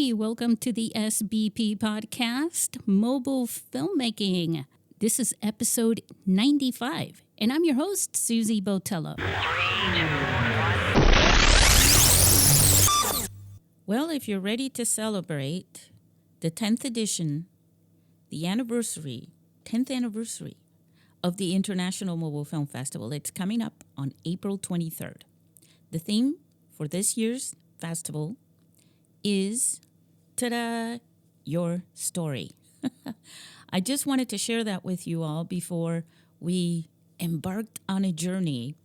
Hey, welcome to the SBP Podcast Mobile Filmmaking. This is episode 95, and I'm your host, Susie Botello. Well, if you're ready to celebrate the 10th edition, the 10th anniversary of the International Mobile Film Festival, it's coming up on April 23rd. The theme for this year's festival is, ta-da, your story. I just wanted to share that with you all before we embarked on a journey,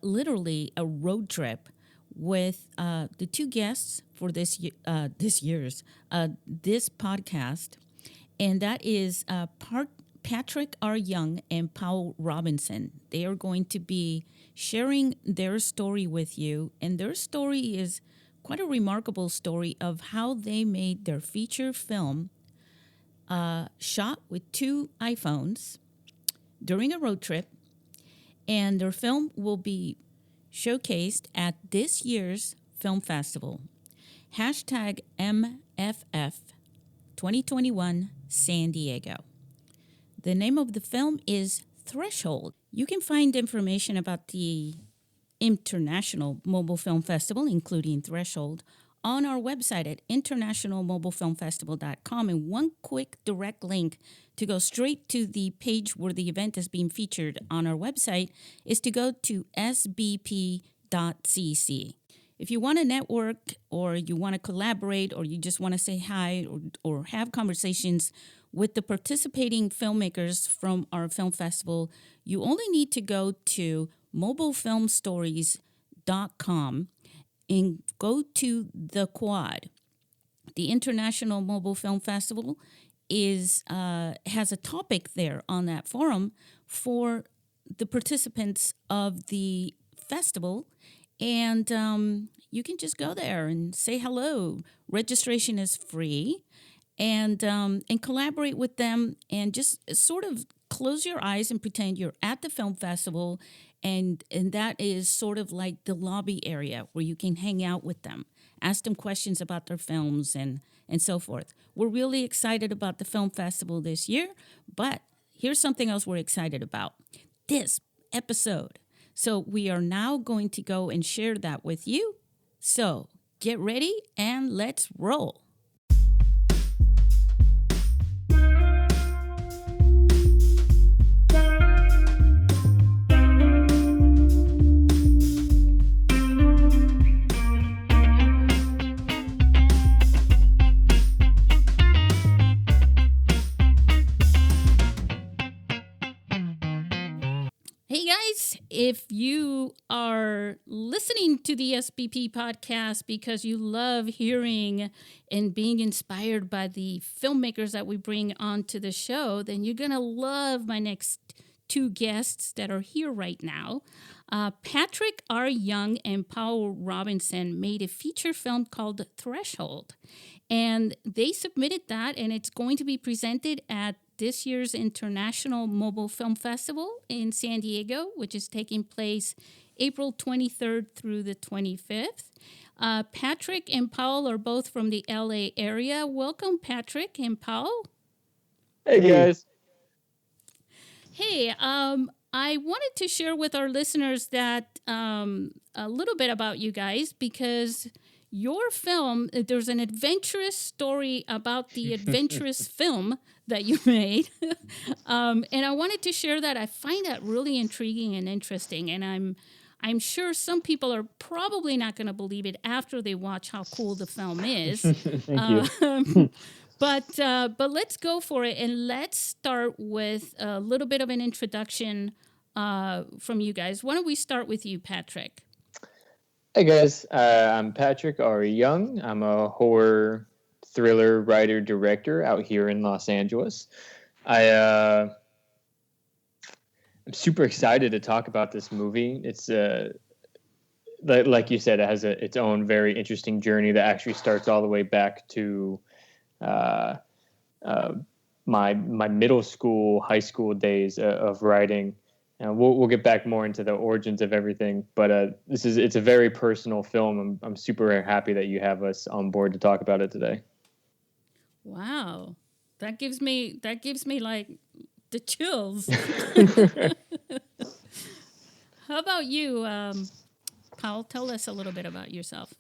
literally a road trip with the two guests for this podcast, and that is Patrick R. Young and Powell Robinson. They are going to be sharing their story with you, and their story is quite a remarkable story of how they made their feature film shot with two iPhones during a road trip, and their film will be showcased at this year's film festival. Hashtag MFF 2021 San Diego. The name of the film is Threshold. You can find information about the International Mobile Film Festival, including Threshold, on our website at internationalmobilefilmfestival.com. And one quick direct link to go straight to the page where the event is being featured on our website is to go to sbp.cc. If you want to network, or you want to collaborate, or you just want to say hi, or have conversations with the participating filmmakers from our film festival, you only need to go to mobilefilmstories.com and go to the Quad. The International Mobile Film Festival has a topic there on that forum for the participants of the festival, and you can just go there and say hello. Registration is free, and collaborate with them, and just sort of close your eyes and pretend you're at the film festival, and that is sort of like the lobby area where you can hang out with them, ask them questions about their films and so forth. We're really excited about the film festival this year, but here's something else we're excited about. This episode. So we are now going to go and share that with you. So get ready and let's roll. Hey guys, if you are listening to the SBP podcast because you love hearing and being inspired by the filmmakers that we bring onto the show, then you're going to love my next two guests that are here right now. Patrick R. Young and Powell Robinson made a feature film called Threshold, and they submitted that, and it's going to be presented at this year's International Mobile Film Festival in San Diego, which is taking place April 23rd through the 25th. Patrick and Powell are both from the LA area. Welcome, Patrick and Powell. Hey, guys. Hey, I wanted to share with our listeners that a little bit about you guys, because your film, there's an adventurous story about the adventurous film that you made. And I wanted to share that. I find that really intriguing and interesting. And I'm sure some people are probably not going to believe it after they watch how cool the film is. Thank you. But let's go for it. And let's start with a little bit of an introduction from you guys. Why don't we start with you, Patrick? Hey, guys. I'm Patrick R. Young. I'm a horror thriller writer-director out here in Los Angeles. I'm super excited to talk about this movie. It's like you said, it has its own very interesting journey that actually starts all the way back to my middle school, high school days of writing. And we'll get back more into the origins of everything, but it's a very personal film. I'm super happy that you have us on board to talk about it today. Wow, that gives me like the chills. How about you, Powell? Tell us a little bit about yourself.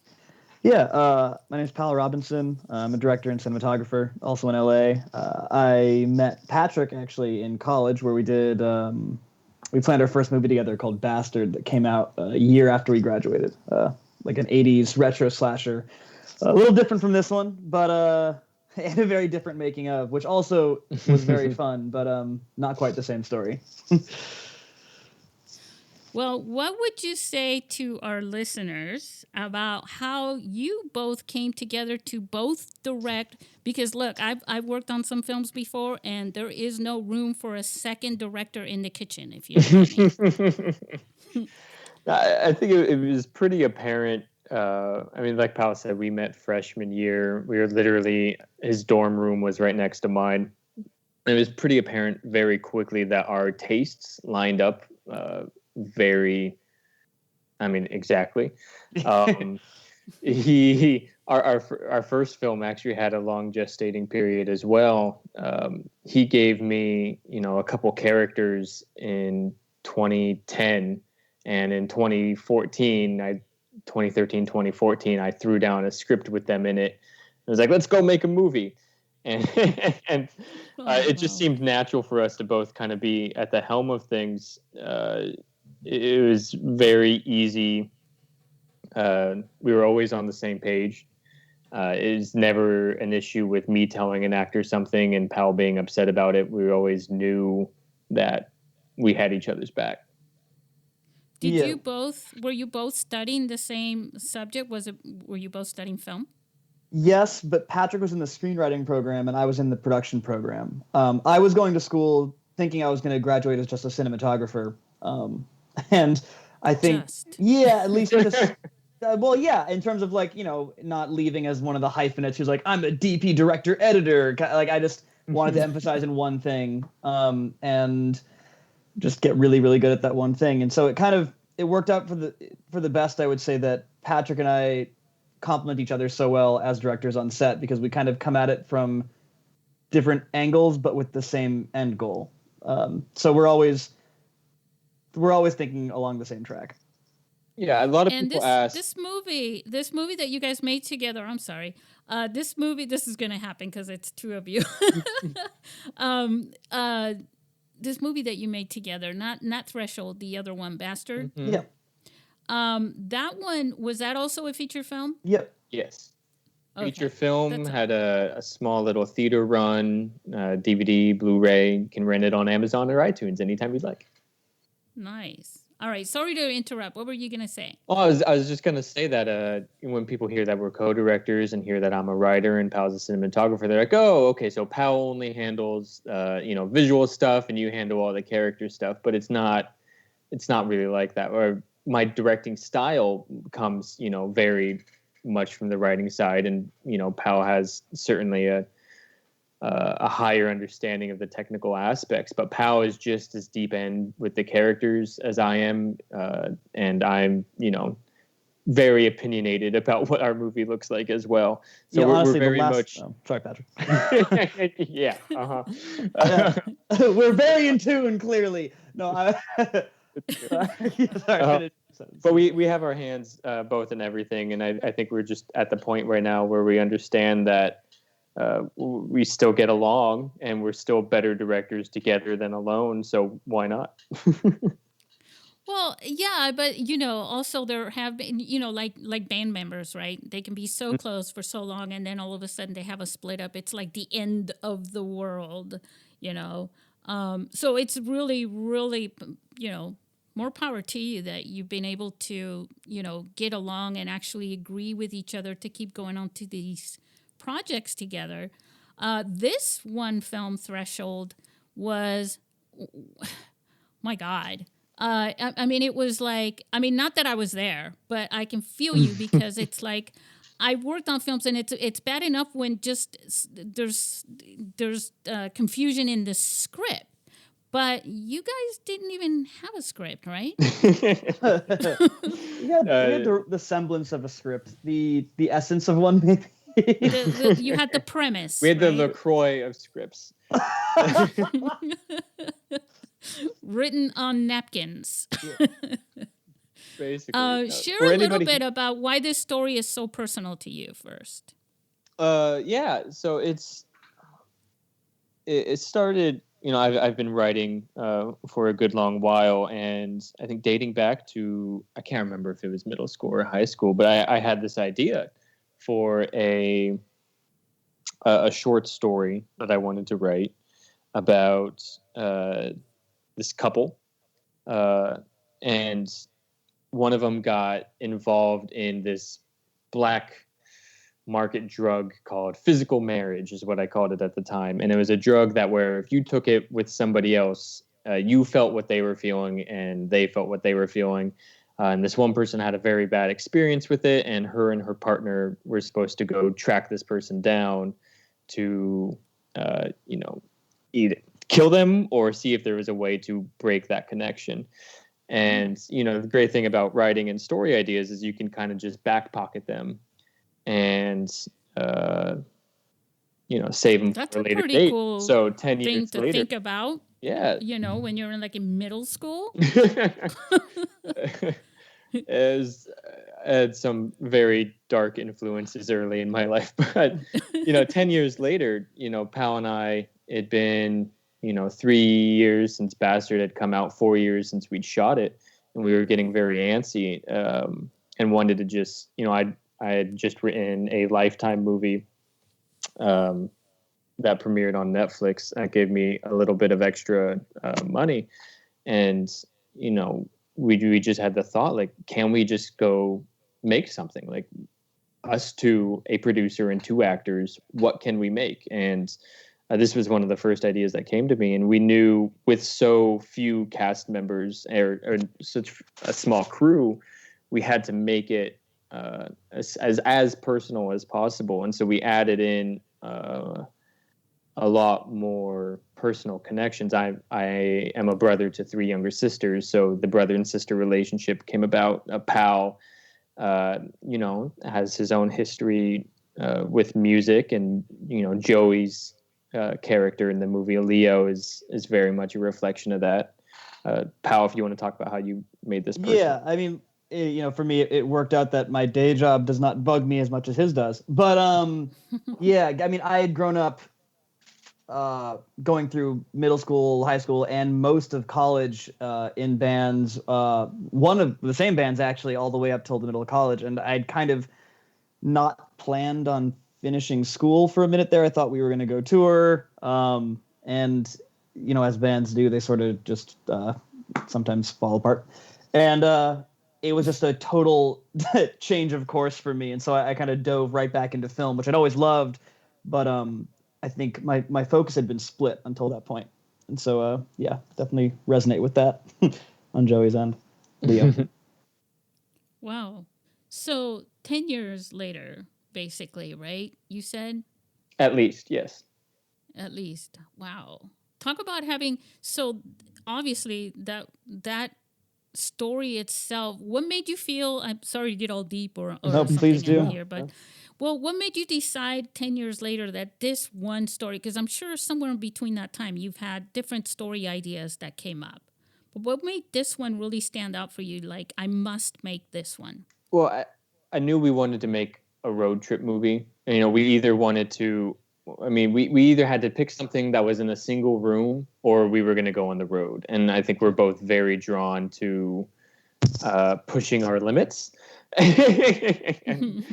Yeah, my name is Powell Robinson. I'm a director and cinematographer, also in LA. I met Patrick actually in college, where we planned our first movie together called Bastard that came out a year after we graduated, like an 80s retro slasher. A little different from this one, but and a very different making of, which also was very fun, but not quite the same story. Well, what would you say to our listeners about how you both came together to both direct? Because look, I've worked on some films before, and there is no room for a second director in the kitchen, if you know what I mean. I think it was pretty apparent. I mean, like Powell said, we met freshman year. We were literally, his dorm room was right next to mine. It was pretty apparent very quickly that our tastes lined up exactly. Our first film actually had a long gestating period as well. He gave me, a couple characters in 2010, and in 2013, 2014, I threw down a script with them in it. I was like, let's go make a movie. And it just seemed natural for us to both kind of be at the helm of things. It was very easy. We were always on the same page. It was never an issue with me telling an actor something and Powell being upset about it. We always knew that we had each other's back. Were you both studying the same subject? Were you both studying film? Yes, but Patrick was in the screenwriting program and I was in the production program. I was going to school thinking I was going to graduate as just a cinematographer. And I think, at least because, in terms of not leaving as one of the hyphenates who's like, I'm a DP director editor. Like, I just wanted to emphasize in one thing and just get really, really good at that one thing. And so it worked out for the best. I would say that Patrick and I complement each other so well as directors on set because we kind of come at it from different angles, but with the same end goal. So we're always thinking along the same track. Yeah, a lot of people ask. This movie that you guys made together. I'm sorry. This is going to happen because it's two of you. This movie that you made together, not Threshold, the other one, Bastard. Mm-hmm. Yeah. That one, was that also a feature film? Yep. Yes. Okay. Feature film had a small little theater run, DVD, Blu-ray. You can rent it on Amazon or iTunes anytime you'd like. Nice. All right. Sorry to interrupt. What were you going to say? Oh, I was just going to say that when people hear that we're co-directors and hear that I'm a writer and Powell's a cinematographer, they're like, oh, okay, so Powell only handles, visual stuff and you handle all the character stuff. But it's not really like that. Or my directing style comes, very much from the writing side. And, Powell has certainly a higher understanding of the technical aspects, but Powell is just as deep in with the characters as I am. And I'm, very opinionared about what our movie looks like as well. So we're very much. Oh, sorry, Patrick. Yeah. We're very in tune, clearly. No, sorry. But we have our hands both in everything. And I think we're just at the point right now where we understand that we still get along and we're still better directors together than alone. So why not? Well, yeah, but also there have been, like band members, right? They can be so close for so long, and then all of a sudden they have a split up. It's like the end of the world, So it's really, really, more power to you that you've been able to, get along and actually agree with each other to keep going on to these projects together. This one film, Threshold, was, my God. It was like, not that I was there, but I can feel you because it's like I worked on films and it's bad enough when just there's confusion in the script. But you guys didn't even have a script, right? We had the semblance of a script, the essence of one, maybe. You had the premise. We had right? the LaCroix of scripts. Written on napkins. Basically. Share a little bit about why this story is so personal to you first. Yeah, so it started, I've been writing for a good long while, and I think dating back to, I can't remember if it was middle school or high school, but I had this idea for a short story that I wanted to write about this couple, and one of them got involved in this black market drug called physical marriage, is what I called it at the time. And it was a drug that where if you took it with somebody else, you felt what they were feeling and they felt what they were feeling. And this one person had a very bad experience with it, and her partner were supposed to go track this person down to, either kill them or see if there was a way to break that connection. And, the great thing about writing and story ideas is you can kind of just back pocket them and, save them That's for a later pretty date. cool So 10 thing years to later. think about. Yeah. When you're in middle school. Had some very dark influences early in my life, but 10 years later, Powell and I, it'd been 3 years since Bastard had come out, 4 years since we'd shot it, and we were getting very antsy, and wanted to just I had just written a Lifetime movie that premiered on Netflix. That gave me a little bit of extra money, and we just had the thought, like, can we just go make something, like us two, a producer and two actors, what can we make? And this was one of the first ideas that came to me. And we knew with so few cast members or such a small crew, we had to make it as personal as possible. And so we added in a lot more personal connections. I am a brother to three younger sisters, so the brother and sister relationship came about. Powell, has his own history with music, and Joey's character in the movie Leo is very much a reflection of that. Powell, if you want to talk about how you made this person. Yeah, I mean, for me, it worked out that my day job does not bug me as much as his does. But yeah, I mean, I had grown up going through middle school, high school, and most of college in bands, one of the same bands actually, all the way up till the middle of college. And I'd kind of not planned on finishing school for a minute there. I thought we were going to go tour. And, as bands do, they sort of just sometimes fall apart. And it was just a total change of course for me. And so I kind of dove right back into film, which I'd always loved. But I think my focus had been split until that point. And so, definitely resonate with that on Joey's end. Leo. Wow. So 10 years later, basically, right? You said? At least, yes. At least. Wow. Talk about so obviously that story itself, what made you feel, I'm sorry to get all deep or no, something please do. in here, but well, what made you decide 10 years later that this one story, because I'm sure somewhere in between that time you've had different story ideas that came up, but what made this one really stand out for you? Like, I must make this one. Well, I knew we wanted to make a road trip movie. And, we either wanted to, we either had to pick something that was in a single room or we were going to go on the road. And I think we're both very drawn to pushing our limits. and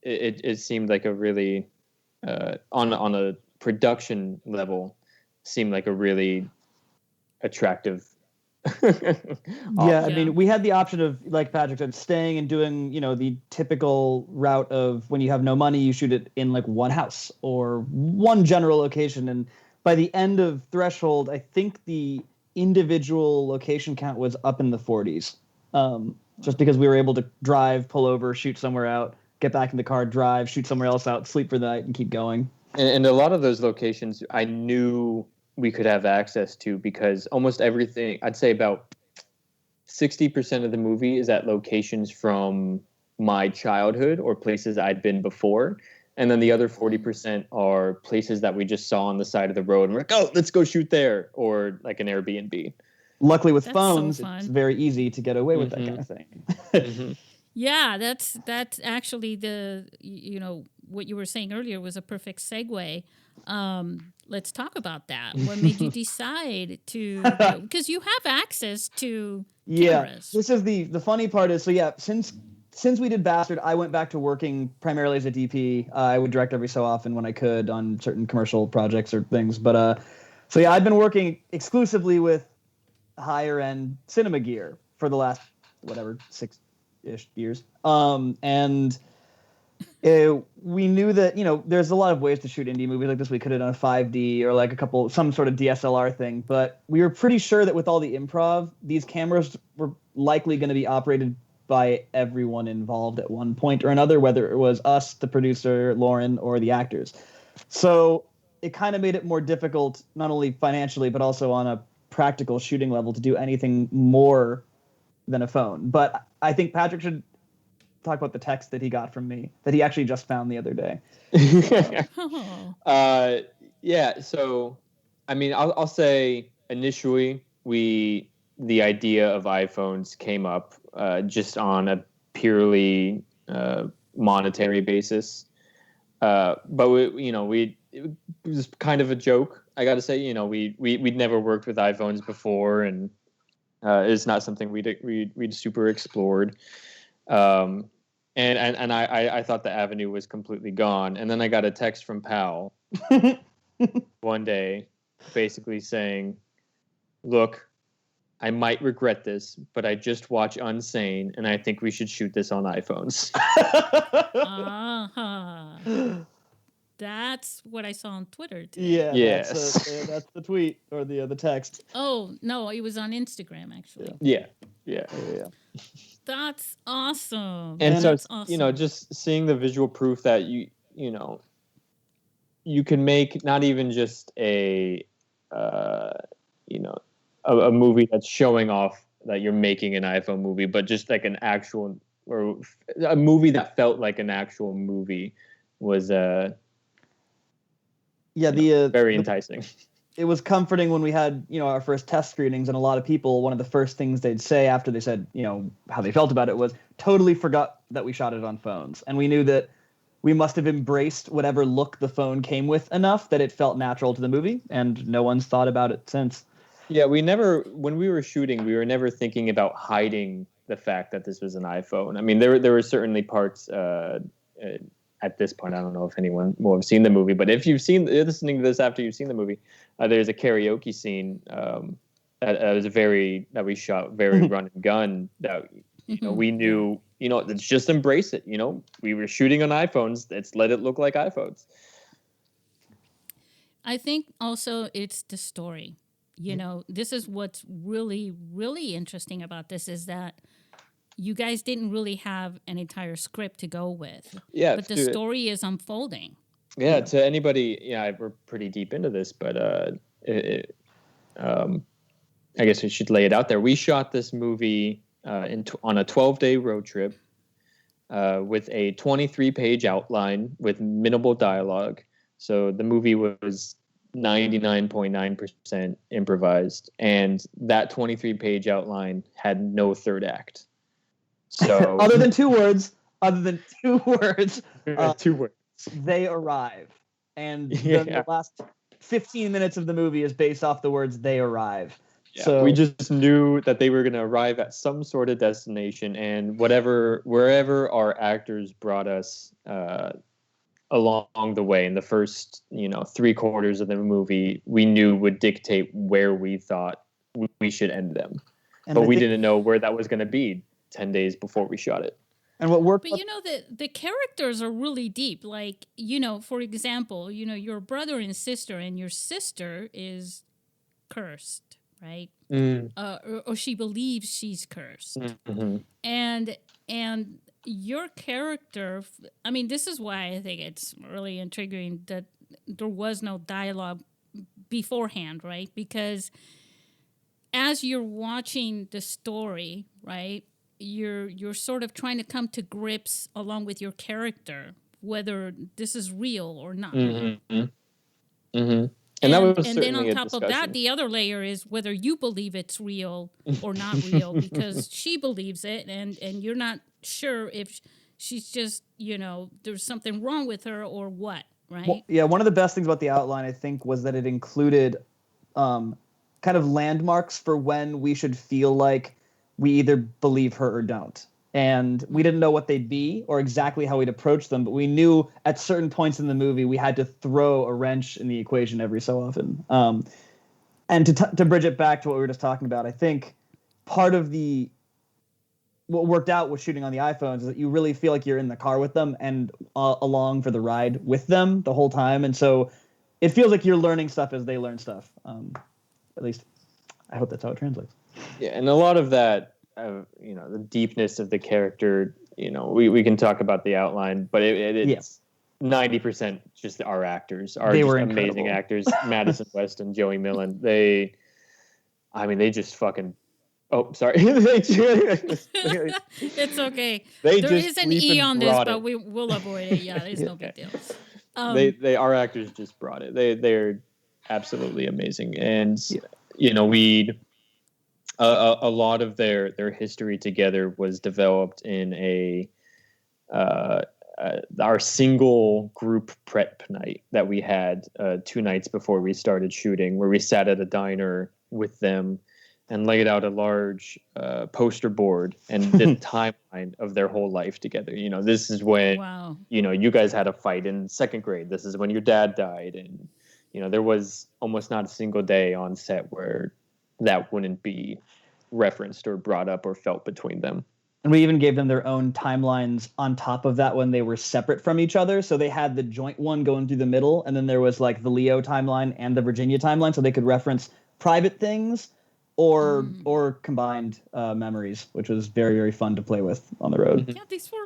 it seemed like a really on a production level seemed like a really attractive Yeah, I mean, we had the option of, like Patrick said, staying and doing, the typical route of when you have no money, you shoot it in like one house or one general location. And by the end of Threshold, I think the individual location count was up in the 40s. Just because we were able to drive, pull over, shoot somewhere out, get back in the car, drive, shoot somewhere else out, sleep for the night, and keep going. And a lot of those locations I knew we could have access to, because almost everything, I'd say about 60% of the movie is at locations from my childhood or places I'd been before. And then the other 40% are places that we just saw on the side of the road and we're like, oh, let's go shoot there, or like an Airbnb. Luckily with That's phones, so fun. it's very easy to get away with that kind of thing. Yeah, that's actually what you were saying earlier was a perfect segue. Let's talk about that. What made you decide to go? Because you have access to cameras. This is the funny part is, so yeah, since we did Bastard, I went back to working primarily as a DP. I would direct every so often when I could on certain commercial projects or things. But so yeah, I've been working exclusively with higher end cinema gear for the last 6-ish years. And we knew that, there's a lot of ways to shoot indie movies like this. We could have done a 5D or like some sort of DSLR thing, but we were pretty sure that with all the improv, these cameras were likely going to be operated by everyone involved at one point or another, whether it was us, the producer, Lauren, or the actors. So it kind of made it more difficult, not only financially, but also on a practical shooting level, to do anything more than a phone. But I think Patrick should talk about the text that he got from me that he actually just found the other day. Yeah. So, I mean, I'll say initially the idea of iPhones came up just on a purely monetary basis. But it was kind of a joke. I got to say, we'd never worked with iPhones before, and it's not something we'd super explored. And I thought the avenue was completely gone. And then I got a text from Powell one day, basically saying, "Look, I might regret this, but I just watched Unsane, and I think we should shoot this on iPhones." That's what I saw on Twitter today. Yeah, yes. That's the tweet or the text. Oh no, it was on Instagram actually. Yeah. That's awesome. And so, awesome. just seeing the visual proof that you can make not even just a movie that's showing off that you're making an iPhone movie, but just like an actual, or a movie that felt like an actual movie was very enticing. It was comforting when we had, our first test screenings, and a lot of people, one of the first things they'd say after they said, how they felt about it was, totally forgot that we shot it on phones. And we knew that we must have embraced whatever look the phone came with enough that it felt natural to the movie, and no one's thought about it since. Yeah, when we were shooting, we were never thinking about hiding the fact that this was an iPhone. I mean, there were certainly parts at this point, I don't know if anyone will have seen the movie, but if you're listening to this after you've seen the movie, there's a karaoke scene that we shot very run and gun that we knew, let's just embrace it. We were shooting on iPhones. Let's let it look like iPhones. I think also it's the story. This is what's really, really interesting about this, is that you guys didn't really have an entire script to go with. Yeah. But the story is unfolding. Yeah, to anybody, we're pretty deep into this, but I guess we should lay it out there. We shot this movie on a 12-day road trip with a 23-page outline with minimal dialogue. So the movie was 99.9% improvised, and that 23-page outline had no third act. So other than two words, two words. They arrive, and the last 15 minutes of the movie is based off the words "they arrive." Yeah, so we just knew that they were going to arrive at some sort of destination, and wherever our actors brought us along the way in the first 3/4 of the movie, we knew would dictate where we thought we should end them. But we didn't know where that was going to be 10 days before we shot it. And what worked? But the characters are really deep. Like, for example, your brother and sister, and your sister is cursed, right? Or she believes she's cursed. Mm-hmm. And your character, I mean, this is why I think it's really intriguing that there was no dialogue beforehand, right? Because as you're watching the story, right, you're sort of trying to come to grips along with your character whether this is real or not real. Mm-hmm. And that was and then on certainly a top of that, discussion. the other layer is whether you believe it's real or not real, because she believes it, and you're not sure if she's just, there's something wrong with her or what, right? Well, yeah, one of the best things about the outline, I think, was that it included kind of landmarks for when we should feel like we either believe her or don't. And we didn't know what they'd be or exactly how we'd approach them, but we knew at certain points in the movie we had to throw a wrench in the equation every so often. And to bridge it back to what we were just talking about, I think part of what worked out with shooting on the iPhones is that you really feel like you're in the car with them and along for the ride with them the whole time. And so it feels like you're learning stuff as they learn stuff. At least I hope that's how it translates. Yeah, and a lot of that, the deepness of the character, we can talk about the outline, but it's 90% just our actors are just amazing actors. Madison West and Joey Millen. They just fucking. Oh, sorry. It's okay. There is an E on this, but we'll avoid it. Yeah, it's no big deal. Our actors just brought it. They're absolutely amazing, and a lot of their history together was developed in our single group prep night that we had 2 nights before we started shooting, where we sat at a diner with them and laid out a large poster board and did a timeline of their whole life together. This is when, you guys had a fight in 2nd grade. This is when your dad died. And, there was almost not a single day on set where that wouldn't be referenced or brought up or felt between them. And we even gave them their own timelines on top of that when they were separate from each other. So they had the joint one going through the middle, and then there was like the Leo timeline and the Virginia timeline, so they could reference private things or combined memories, which was very, very fun to play with on the road. Yeah, these were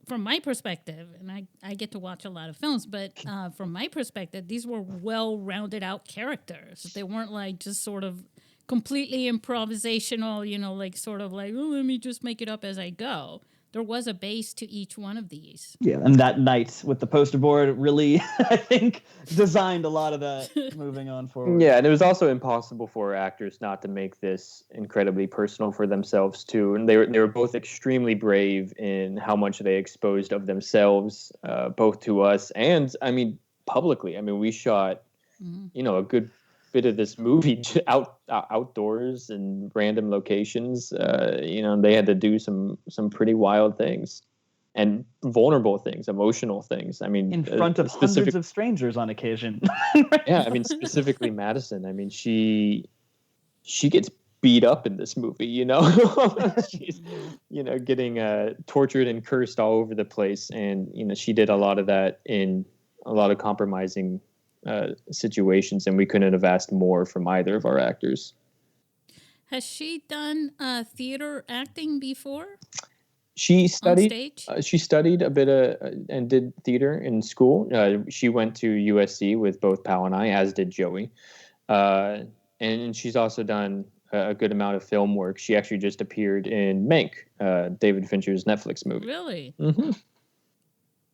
from my perspective, and I get to watch a lot of films, but from my perspective, these were well-rounded out characters. They weren't just sort of completely improvisational, let me just make it up as I go. There was a base to each one of these. Yeah, and that night with the poster board really, I think, designed a lot of that moving on forward. Yeah, and it was also impossible for actors not to make this incredibly personal for themselves, too. And they were both extremely brave in how much they exposed of themselves, both to us and, publicly. We shot, a good bit of this movie outdoors and random locations. They had to do some pretty wild things and vulnerable things, emotional things. In front of hundreds of strangers on occasion. Yeah, specifically Madison. She gets beat up in this movie. She's getting tortured and cursed all over the place, and she did a lot of that in a lot of compromising situations, and we couldn't have asked more from either of our actors. Has she done theater acting before? She studied. On stage? She studied a bit and did theater in school. She went to USC with both Powell and I, as did Joey, and she's also done a good amount of film work. She actually just appeared in Mank, David Fincher's Netflix movie. Really? Mm-hmm.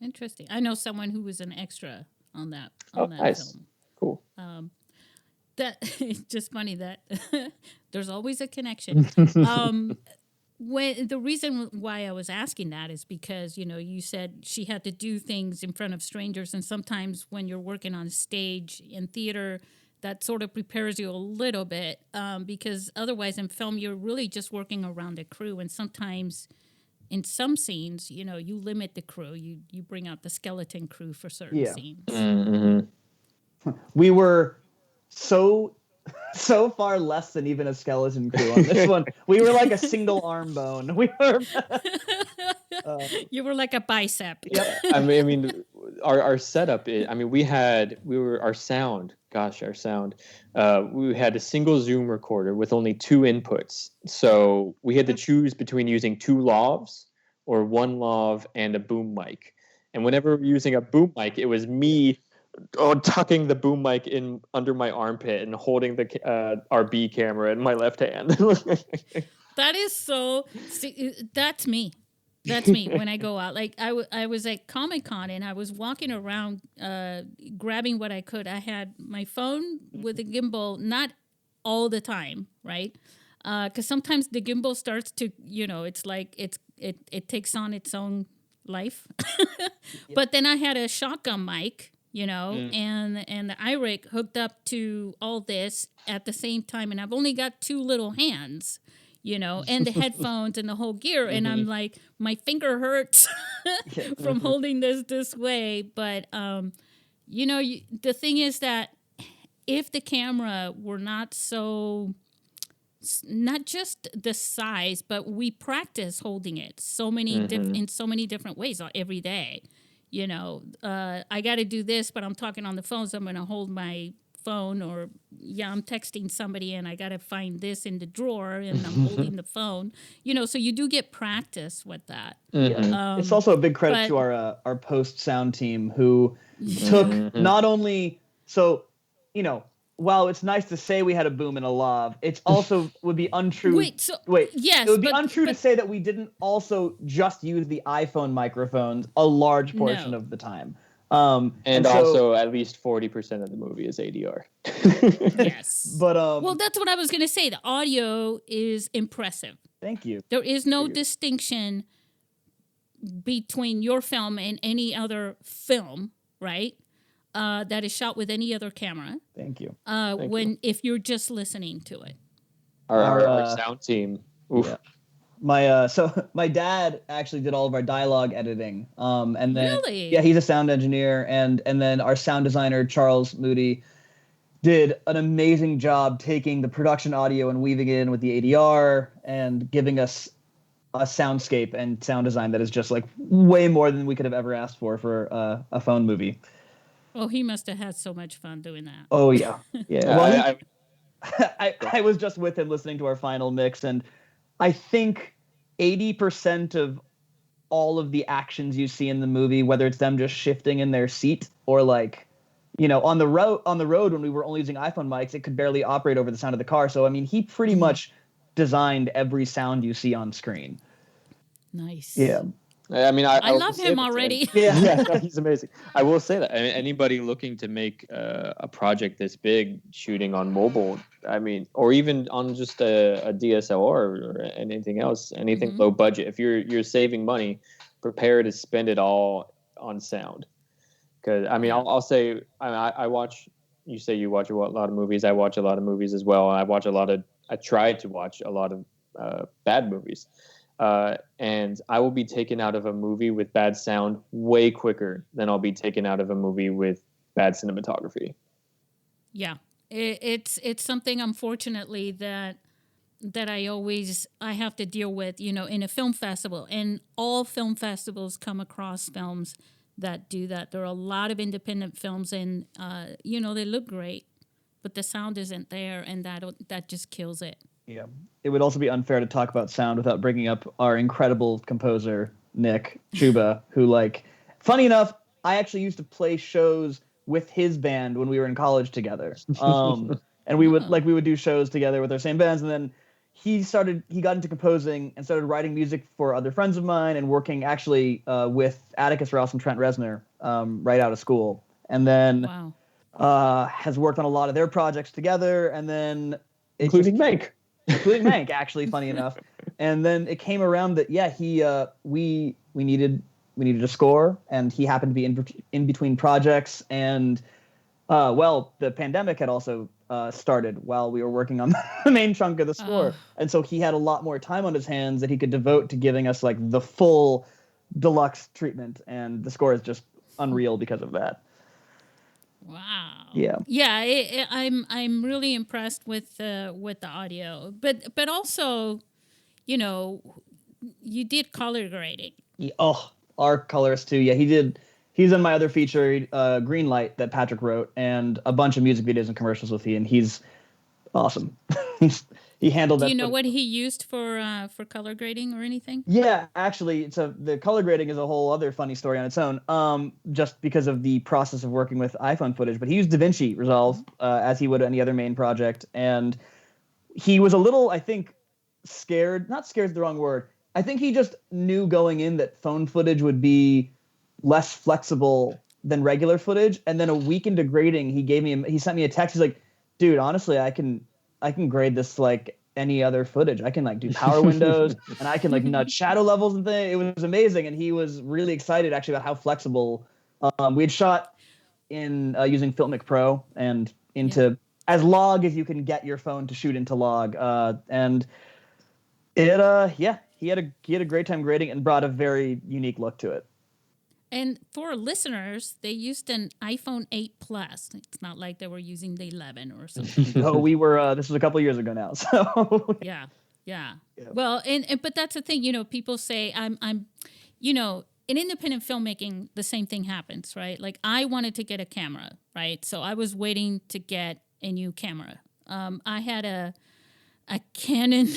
Interesting. I know someone who was an extra on that nice. film. Cool. That it's just funny that there's always a connection. When the reason why I was asking that is because you said she had to do things in front of strangers, and sometimes when you're working on stage in theater, that sort of prepares you a little bit, because otherwise in film you're really just working around a crew, and sometimes in some scenes, you limit the crew. You bring out the skeleton crew for certain scenes. Mm-hmm. We were so far less than even a skeleton crew on this one. We were like a single arm bone. We were. You were like a bicep. Yep. Our setup. Our sound. Gosh, our sound. We had a single Zoom recorder with only 2 inputs, so we had to choose between using 2 lavs or 1 lav and a boom mic. And whenever we were using a boom mic, it was me tucking the boom mic in under my armpit and holding the RB camera in my left hand. That is so. See, that's me. That's me when I go out. Like I was at Comic-Con and I was walking around grabbing what I could. I had my phone with a gimbal, not all the time, right? Because sometimes the gimbal starts to, it's like it takes on its own life. But then I had a shotgun mic, and the iRig hooked up to all this at the same time, and I've only got two little hands. And the headphones and the whole gear. And I'm like, my finger hurts from holding this way. But, the thing is that if the camera were not just the size, but we practice holding it in so many different ways every day. I got to do this, but I'm talking on the phone, so I'm going to hold my phone, or I'm texting somebody and I got to find this in the drawer and I'm holding the phone, so you do get practice with that. It's also a big credit to our post sound team who took not only, while it's nice to say we had a boom and a lav, it's also would be untrue. Yes, it would be untrue to say that we didn't also just use the iPhone microphones a large portion of the time. And also at least 40% of the movie is ADR. Yes. But well, that's what I was going to say. The audio is impressive. Thank you. There is no distinction between your film and any other film, right? That is shot with any other camera. Thank you. If you're just listening to it. Our sound team. Oof. Yeah. My dad actually did all of our dialogue editing. And then really? Yeah, he's a sound engineer, and then our sound designer Charles Moody did an amazing job taking the production audio and weaving it in with the ADR and giving us a soundscape and sound design that is just like way more than we could have ever asked for a phone movie. Oh, he must have had so much fun doing that. Oh yeah. Well, I was just with him listening to our final mix, and I think 80% of all of the actions you see in the movie, whether it's them just shifting in their seat or like, on the road when we were only using iPhone mics, it could barely operate over the sound of the car. So, I mean, he pretty much designed every sound you see on screen. Nice. Yeah. I mean, I love him already. Yeah, he's amazing. I will say that. I mean, anybody looking to make a project this big, shooting on mobile, I mean, or even on just a DSLR or anything else, anything low budget. If you're saving money, prepare to spend it all on sound. Because I mean, I'll say, I watch. You say you watch a lot of movies. I watch a lot of movies as well. I try to watch a lot of bad movies. And I will be taken out of a movie with bad sound way quicker than I'll be taken out of a movie with bad cinematography. Yeah, it's something, unfortunately, that I have to deal with, in a film festival. And all film festivals come across films that do that. There are a lot of independent films, and they look great, but the sound isn't there, and that just kills it. Yeah. It would also be unfair to talk about sound without bringing up our incredible composer, Nick Chuba, who, funny enough, I actually used to play shows with his band when we were in college together. And we would do shows together with our same bands. And then he got into composing and started writing music for other friends of mine and working actually with Atticus Ross and Trent Reznor right out of school. And then has worked on a lot of their projects together. And then including Mank, actually, funny enough. And then it came around that we needed a score, and he happened to be in between projects, and the pandemic had also started while we were working on the main chunk of the score, and so he had a lot more time on his hands that he could devote to giving us the full deluxe treatment, and the score is just unreal because of that. Wow. Yeah. I'm really impressed with the audio, but also, you did color grading. Our colorist too. Yeah, he did. He's in my other feature, Green Light, that Patrick wrote, and a bunch of music videos and commercials with he, and he's awesome. he handled that. Do you know what he used for color grading or anything? Yeah, actually, the color grading is a whole other funny story on its own. Just because of the process of working with iPhone footage, but he used DaVinci Resolve as he would any other main project, and he was a little, I think, scared. Not scared is the wrong word. I think he just knew going in that phone footage would be less flexible than regular footage, and then a week into grading, he sent me a text. He's like, "Dude, honestly, I can grade this like any other footage. I can like do power windows and I can like nudge shadow levels and things." It was amazing, and he was really excited actually about how flexible. We had shot in using Filmic Pro and into as log as you can get your phone to shoot into log, and it he had a great time grading and brought a very unique look to it. And for listeners, they used an iPhone 8 Plus. It's not like they were using the 11 or something. No, we were. This was a couple of years ago now. So yeah. Well, and but that's the thing. People say I'm, in independent filmmaking, the same thing happens, right? Like I wanted to get a camera, right? So I was waiting to get a new camera. I had a Canon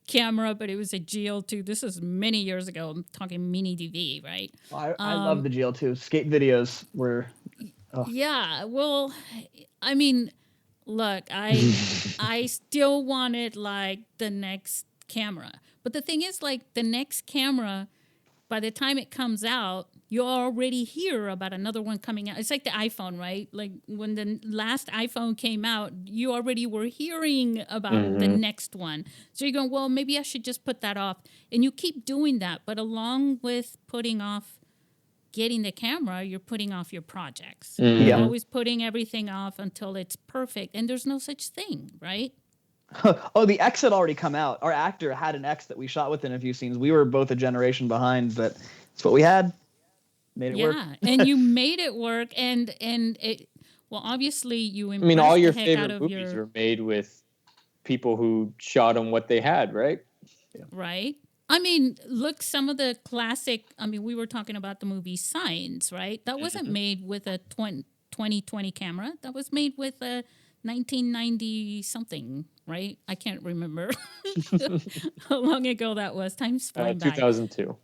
camera, but it was a GL2. This is many years ago. I'm talking mini DV, right? I love the GL2. Skate videos were... Oh. Yeah, well, I mean, look, I still wanted, like, the next camera. But the thing is, like, the next camera, by the time it comes out, you already hear about another one coming out. It's like the iPhone, right? Like when the last iPhone came out, you already were hearing about the next one. So you're going, well, maybe I should just put that off. And you keep doing that. But along with putting off getting the camera, you're putting off your projects. You're always putting everything off until it's perfect. And there's no such thing, right? Oh, the X had already come out. Our actor had an X that we shot with in a few scenes. We were both a generation behind, but it's what we had. Made it work. Yeah, and you made it work, and it. Well, obviously, you. I mean, all your favorite movies were made with people who shot on what they had, right? Yeah. Right. I mean, look, some of the classic. I mean, we were talking about the movie Signs, right? That wasn't made with a 2020 camera. That was made with a 1990 something, right? I can't remember how long ago that was. Time's flying by. 2002.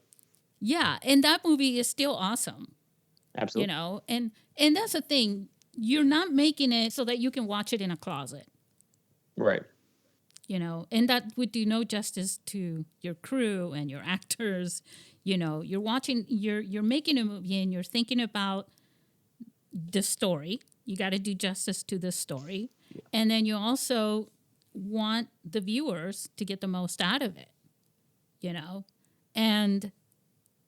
Yeah, and that movie is still awesome. Absolutely. And that's the thing. You're not making it so that you can watch it in a closet. Right. And that would do no justice to your crew and your actors. You're watching, you're making a movie and you're thinking about the story. You got to do justice to the story. Yeah. And then you also want the viewers to get the most out of it, and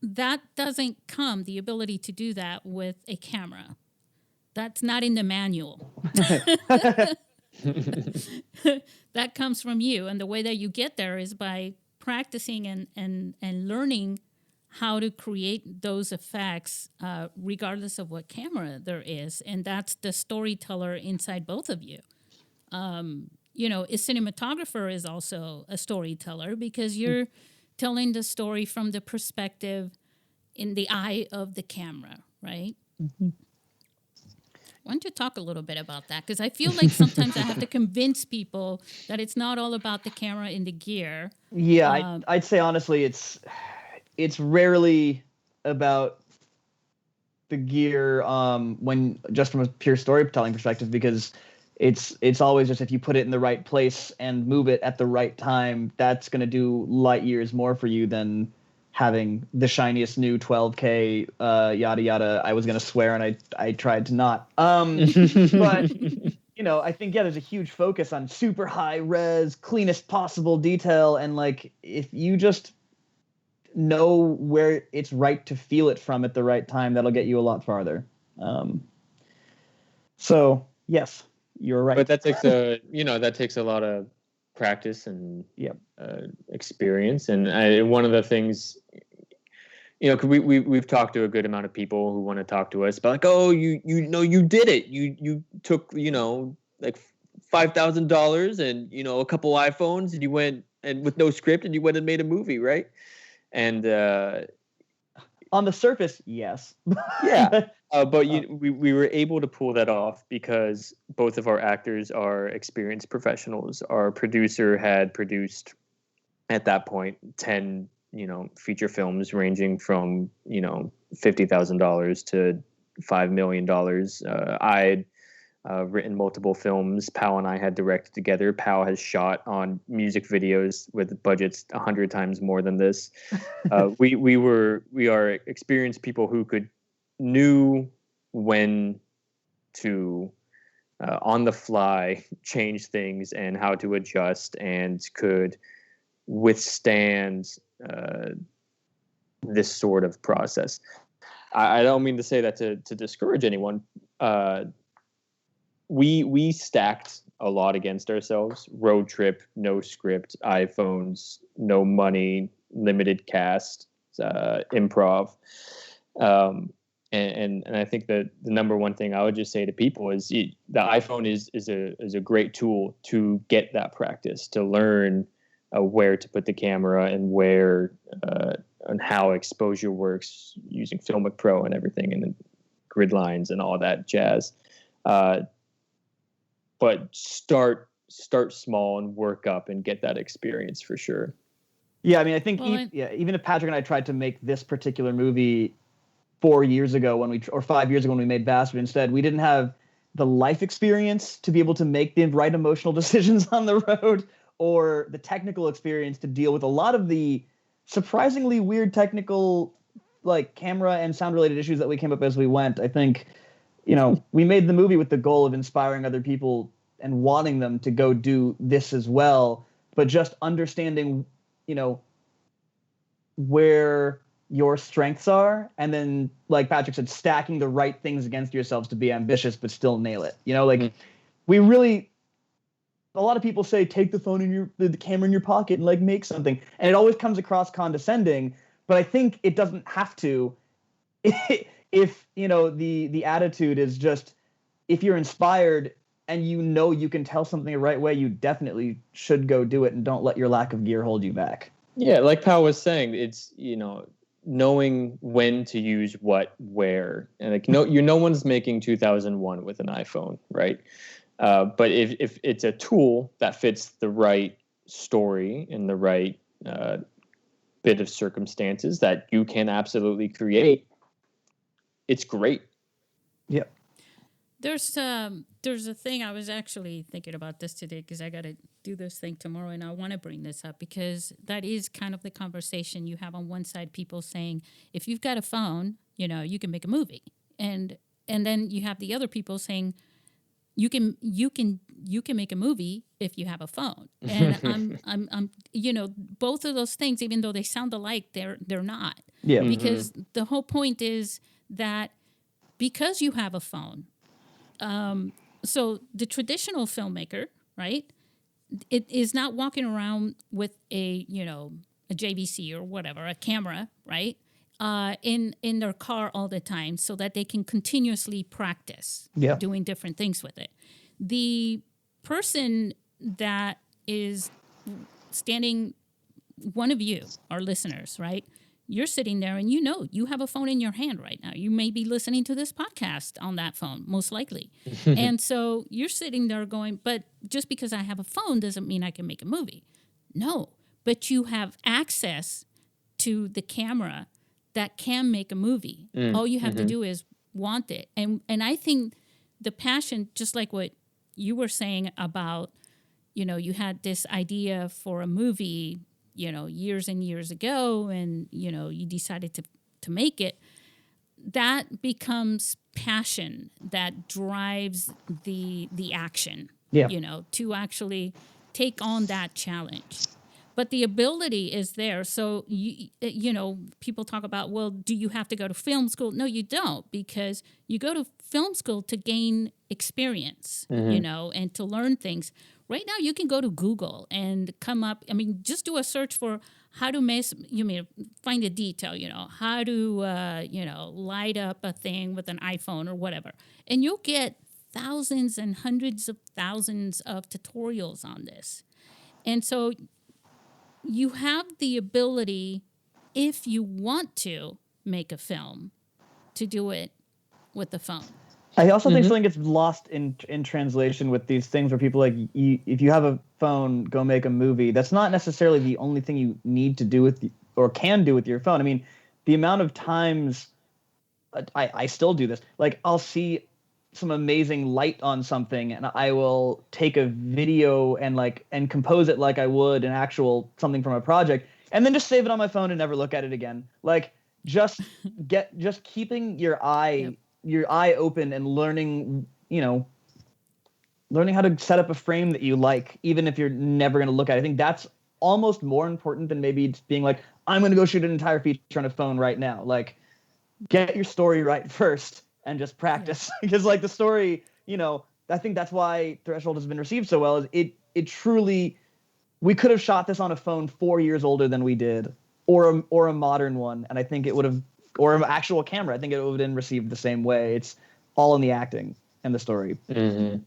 that doesn't come, the ability to do that, with a camera. That's not in the manual. That comes from you. And the way that you get there is by practicing and learning how to create those effects, regardless of what camera there is. And that's the storyteller inside both of you. A cinematographer is also a storyteller because you're telling the story from the perspective in the eye of the camera, right? Mm-hmm. Why don't you talk a little bit about that? Because I feel like sometimes I have to convince people that it's not all about the camera and the gear. Yeah, I'd say honestly, it's rarely about the gear when just from a pure storytelling perspective, because it's always just if you put it in the right place and move it at the right time, that's going to do light years more for you than having the shiniest new 12K yada yada. I was going to swear and I tried to not. But I think there's a huge focus on super high res, cleanest possible detail, and like if you just know where it's right to feel it from at the right time, that'll get you a lot farther. So yes, you're right. But that takes a lot of practice and experience. And one of the things, cause we've talked to a good amount of people who want to talk to us about like, oh, you did it. You took, like $5,000 and, a couple iPhones and you went and with no script and you went and made a movie. Right. And, on the surface, yes. Yeah. But we were able to pull that off because both of our actors are experienced professionals. Our producer had produced at that point 10, feature films ranging from, $50,000 to $5 million. I'd written multiple films. Powell and I had directed together. Powell has shot on music videos with budgets 100 times more than this. We are experienced people who knew when to on the fly change things and how to adjust, and could withstand this sort of process. I don't mean to say that to discourage anyone. We stacked a lot against ourselves. Road trip, no script, iPhones, no money, limited cast, improv. And I think that the number one thing I would just say to people is the iPhone is a great tool to get that practice, to learn where to put the camera and where and how exposure works using Filmic Pro and everything, and grid lines and all that jazz. But start small and work up and get that experience for sure. Yeah, I mean, I think even if Patrick and I tried to make this particular movie 4 years ago or 5 years ago when we made Bastard, instead, we didn't have the life experience to be able to make the right emotional decisions on the road, or the technical experience to deal with a lot of the surprisingly weird technical, like camera and sound related issues that we came up as we went. I think, we made the movie with the goal of inspiring other people and wanting them to go do this as well, but just understanding, where your strengths are, and then, like Patrick said, stacking the right things against yourselves to be ambitious but still nail it. We really, a lot of people say take the phone in the camera in your pocket and like make something, and it always comes across condescending, but I think it doesn't have to. If the attitude is just, if you're inspired and you can tell something the right way, you definitely should go do it, and don't let your lack of gear hold you back. Yeah, like Powell was saying, it's knowing when to use what where, and no one's making 2001 with an iPhone, right? But if it's a tool that fits the right story and the right bit of circumstances that you can absolutely create, it's great. Yep. There's a thing, I was actually thinking about this today because I got to do this thing tomorrow, and I want to bring this up because that is kind of the conversation you have on one side, people saying, if you've got a phone, you can make a movie. And then you have the other people saying, you can make a movie if you have a phone. And I'm both of those things, even though they sound alike, they're not. Yeah. Because the whole point is that because you have a phone, so the traditional filmmaker, right, it is not walking around with a JVC or whatever, a camera, right, in their car all the time so that they can continuously practice doing different things with it. The person that is standing, one of you, our listeners, right, you're sitting there and you have a phone in your hand right now. You may be listening to this podcast on that phone, most likely. And so you're sitting there going, but just because I have a phone doesn't mean I can make a movie. No, but you have access to the camera that can make a movie. All you have to do is want it. And I think the passion, just like what you were saying about, you had this idea for a movie, years and years ago, and, you decided to make it, that becomes passion that drives the action, to actually take on that challenge. But the ability is there. So, people talk about, well, do you have to go to film school? No, you don't, because you go to film school to gain experience, and to learn things. Right now, you can go to Google and come up, just do a search for how to find a detail, how to, light up a thing with an iPhone or whatever. And you'll get thousands and hundreds of thousands of tutorials on this. And so you have the ability, if you want to make a film to do it with the phone. I also think something gets lost in translation with these things where people like, if you have a phone, go make a movie. That's not necessarily the only thing you need to do with or can do with your phone. I mean, the amount of times I still do this. Like, I'll see some amazing light on something, and I will take a video and compose it like I would an actual something from a project, and then just save it on my phone and never look at it again. Like, just keeping your eye open and learning how to set up a frame that you like, even if you're never going to look at it. I think that's almost more important than maybe just being like, I'm going to go shoot an entire feature on a phone right now. Like, get your story right first and just practice. Because like the story, I think that's why Threshold has been received so well, is it truly, we could have shot this on a phone 4 years older than we did, or a modern one, and I think it would have, or an actual camera, I think it would have been received the same way. It's all in the acting and the story. Mm-hmm.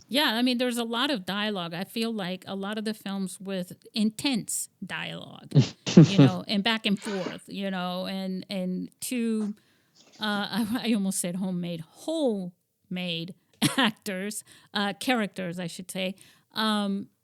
Yeah, I mean, there's a lot of dialogue. I feel like a lot of the films with intense dialogue, and back and forth, and two, I almost said homemade actors, characters, I should say,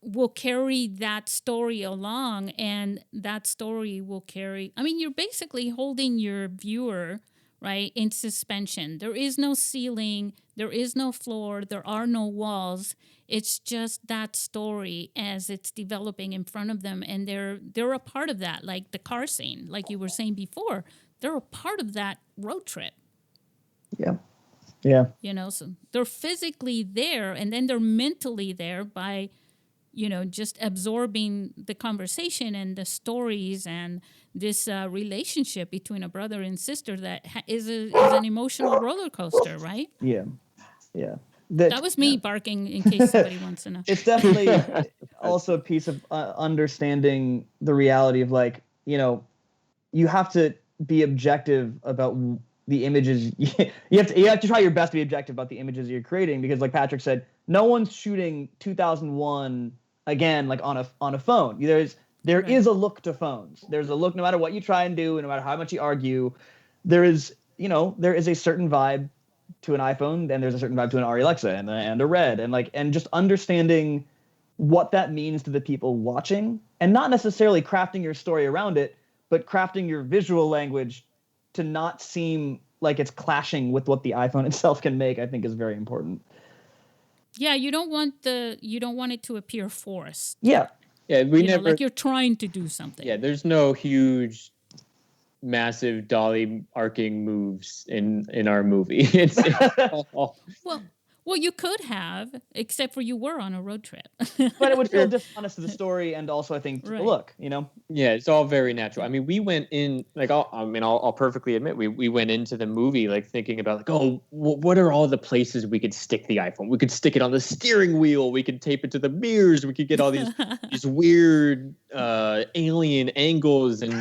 will carry that story along, and that story will carry, I mean, you're basically holding your viewer, right, in suspension. There is no ceiling, there is no floor, there are no walls. It's just that story as it's developing in front of them, and they're a part of that. Like the car scene, like you were saying before, they're a part of that road trip. Yeah. So they're physically there, and then they're mentally there by, just absorbing the conversation and the stories and this relationship between a brother and sister that is an emotional roller coaster, right? Yeah. That was me barking in case somebody wants to know. It's definitely also a piece of understanding the reality of you have to be objective about the images. You have to try your best to be objective about the images you're creating, because like Patrick said, no one's shooting 2001 again on a phone. There is a look to phones. There's a look, no matter what you try and do, and no matter how much you argue, there is a certain vibe to an iPhone, and there's a certain vibe to an Arri Alexa and a Red, and just understanding what that means to the people watching, and not necessarily crafting your story around it, but crafting your visual language to not seem like it's clashing with what the iPhone itself can make, I think is very important. Yeah, you don't want it to appear forced. Yeah. Yeah, we never like you're trying to do something. Yeah, there's no huge massive dolly arcing moves in our movie. It's all... Well, you could have, except for you were on a road trip. But it would feel dishonest to the story, and also I think to the look, Yeah, it's all very natural. I mean, we went in I'll perfectly admit we went into the movie thinking about what are all the places we could stick the iPhone? We could stick it on the steering wheel. We could tape it to the mirrors. We could get all these these weird alien angles, and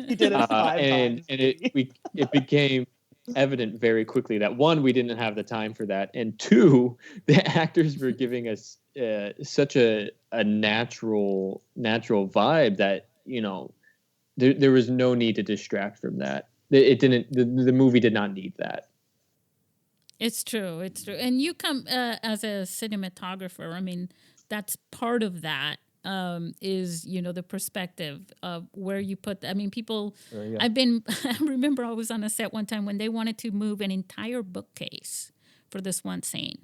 He did it 5 times. And it became evident very quickly that, one, we didn't have the time for that, and two, the actors were giving us such a natural vibe that there was no need to distract from that. It didn't. The movie did not need that. It's true. And you come as a cinematographer. I mean, that's part of that. Is the perspective of where you put. I mean, people. I remember I was on a set one time when they wanted to move an entire bookcase for this one scene,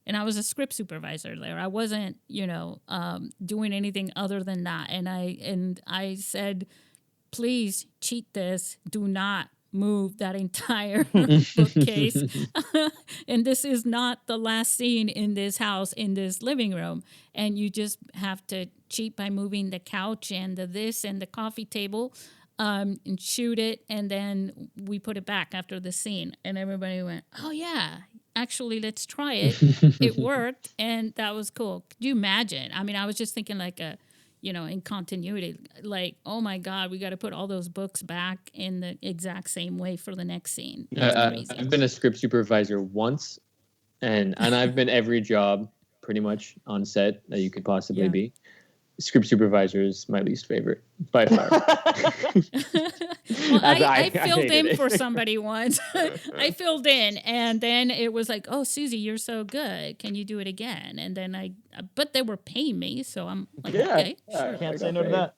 and I was a script supervisor there. I wasn't, doing anything other than that. And I said, please cheat this. Do not move that entire bookcase. And this is not the last scene in this house, in this living room. And you just have to cheat by moving the couch and this and the coffee table, and shoot it. And then we put it back after the scene. And everybody went, oh, yeah, actually, let's try it. It worked. And that was cool. Could you imagine? I mean, I was just thinking in continuity, oh my God, we got to put all those books back in the exact same way for the next scene. I've been a script supervisor once, and I've been every job pretty much on set that you could possibly be. script supervisor is my least favorite by far. Well, I filled in for somebody once. I filled in, and then it was like, "Oh, Susie, you're so good. Can you do it again?" And then but they were paying me, so I'm like, "Okay, sure." Can't say no to that.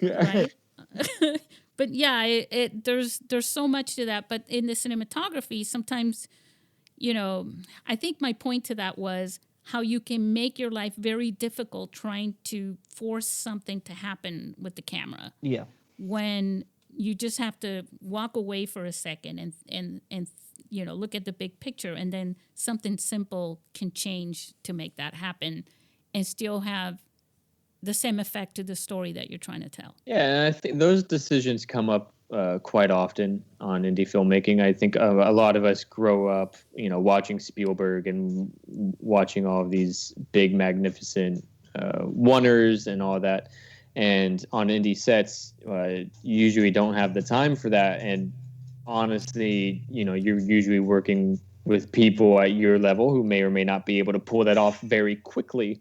Right? But yeah, there's so much to that. But in the cinematography, sometimes, I think my point to that was how you can make your life very difficult trying to force something to happen with the camera. Yeah. When you just have to walk away for a second and look at the big picture, and then something simple can change to make that happen and still have the same effect to the story that you're trying to tell. Yeah, and I think those decisions come up quite often on indie filmmaking. I think a lot of us grow up, watching Spielberg and watching all of these big, magnificent wonders and all that. And on indie sets, you usually don't have the time for that. And honestly, you're usually working with people at your level who may or may not be able to pull that off very quickly.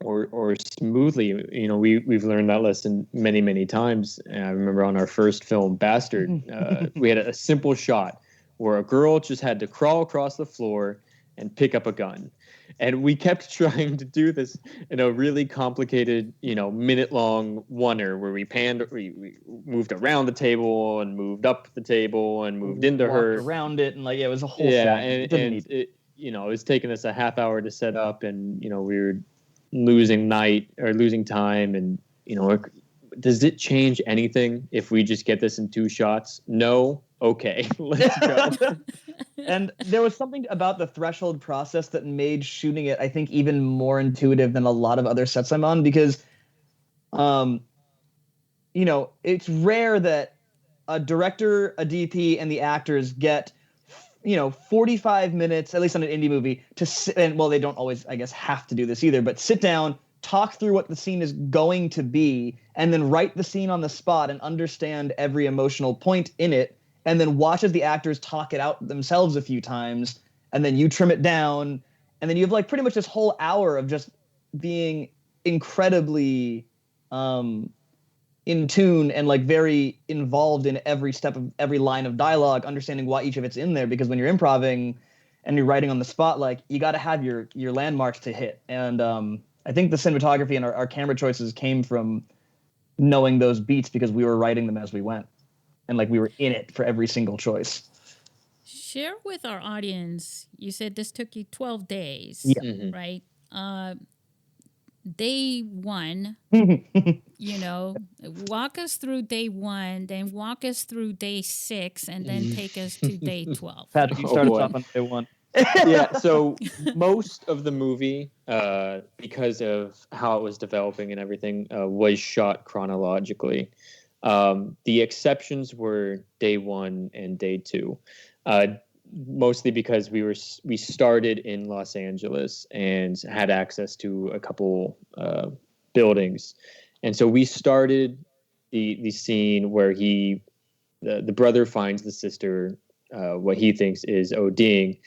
Or smoothly. We've learned that lesson many, many times. And I remember on our first film, Bastard, we had a simple shot where a girl just had to crawl across the floor and pick up a gun. And we kept trying to do this in a really complicated, minute-long wonder where we moved around the table and moved up the table and moved into her. Around it, and it was a whole thing. And it was taking us a half hour to set up, and we were losing time, and does it change anything if we just get this in 2 shots? No. Okay, let's go. And there was something about the threshold process that made shooting it, I think, even more intuitive than a lot of other sets I'm on, because it's rare that a director, a DP, and the actors get 45 minutes, at least on an indie movie, they don't always, I guess, have to do this either, but sit down, talk through what the scene is going to be, and then write the scene on the spot and understand every emotional point in it, and then watch as the actors talk it out themselves a few times, and then you trim it down, and then you have pretty much this whole hour of just being incredibly in tune and very involved in every step of every line of dialogue, understanding why each of it's in there. Because when you're improvising and you're writing on the spot, you got to have your landmarks to hit. And I think the cinematography and our camera choices came from knowing those beats, because we were writing them as we went, and we were in it for every single choice. Share with our audience. You said this took you 12 days, yeah. Right? Day one, walk us through day one, then walk us through day 6, and then take us to day 12. Patrick, you started off on day 1. Yeah, so most of the movie, because of how it was developing and everything, was shot chronologically. The exceptions were day 1 and day 2. Mostly because we started in Los Angeles and had access to a couple buildings, and so we started the scene where the brother finds the sister, what he thinks is ODing,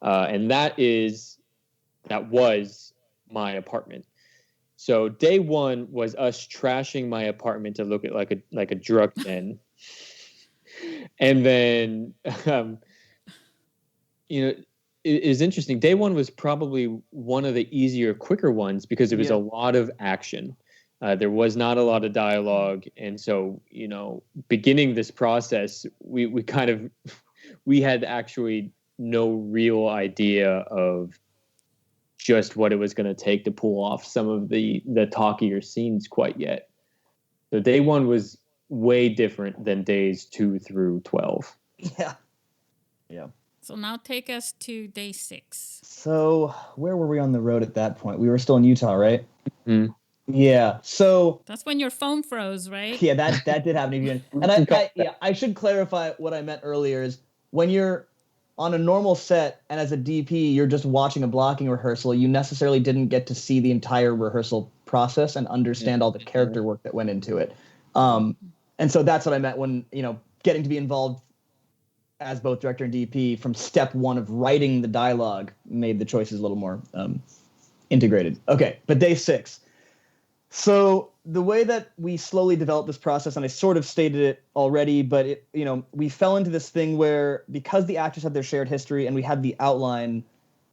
and that was my apartment. So day 1 was us trashing my apartment to look at like a drug den, and then. It is interesting. Day 1 was probably one of the easier, quicker ones because it was a lot of action. There was not a lot of dialogue. And so, beginning this process, we had actually no real idea of just what it was going to take to pull off some of the talkier scenes quite yet. So day 1 was way different than days 2 through 12. Yeah. Yeah. So now take us to day 6. So where were we on the road at that point? We were still in Utah, right? Mm-hmm. Yeah. So that's when your phone froze, right? Yeah, that did happen again. And I should clarify what I meant earlier is when you're on a normal set and as a DP, you're just watching a blocking rehearsal, you necessarily didn't get to see the entire rehearsal process and understand all the character work that went into it. And so that's what I meant when, getting to be involved as both director and DP from step 1 of writing the dialogue made the choices a little more integrated. Okay, but day 6. So the way that we slowly developed this process, and I sort of stated it already, but it, we fell into this thing where, because the actors had their shared history and we had the outline,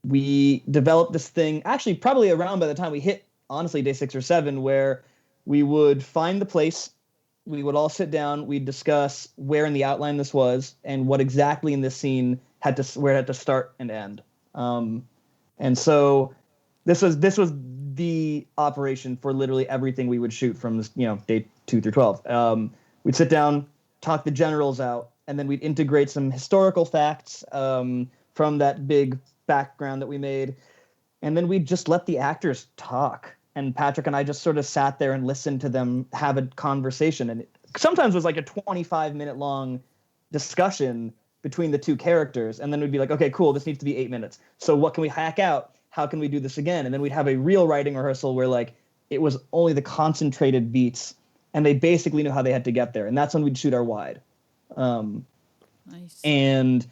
we developed this thing, actually probably around by the time we hit, honestly, day 6 or 7, where we would find the place, we would all sit down, we'd discuss where in the outline this was and what exactly in this scene where it had to start and end. And so this was the operation for literally everything we would shoot from this, day 2 through 12. We'd sit down, talk the generals out, and then we'd integrate some historical facts from that big background that we made, and then we'd just let the actors talk. And Patrick and I just sort of sat there and listened to them have a conversation, and it sometimes was like a 25-minute long discussion between the two characters, and then we'd be like, okay, cool, this needs to be 8 minutes. So what can we hack out? How can we do this again? And then we'd have a real writing rehearsal where like it was only the concentrated beats and they basically knew how they had to get there. And that's when we'd shoot our wide. Nice. And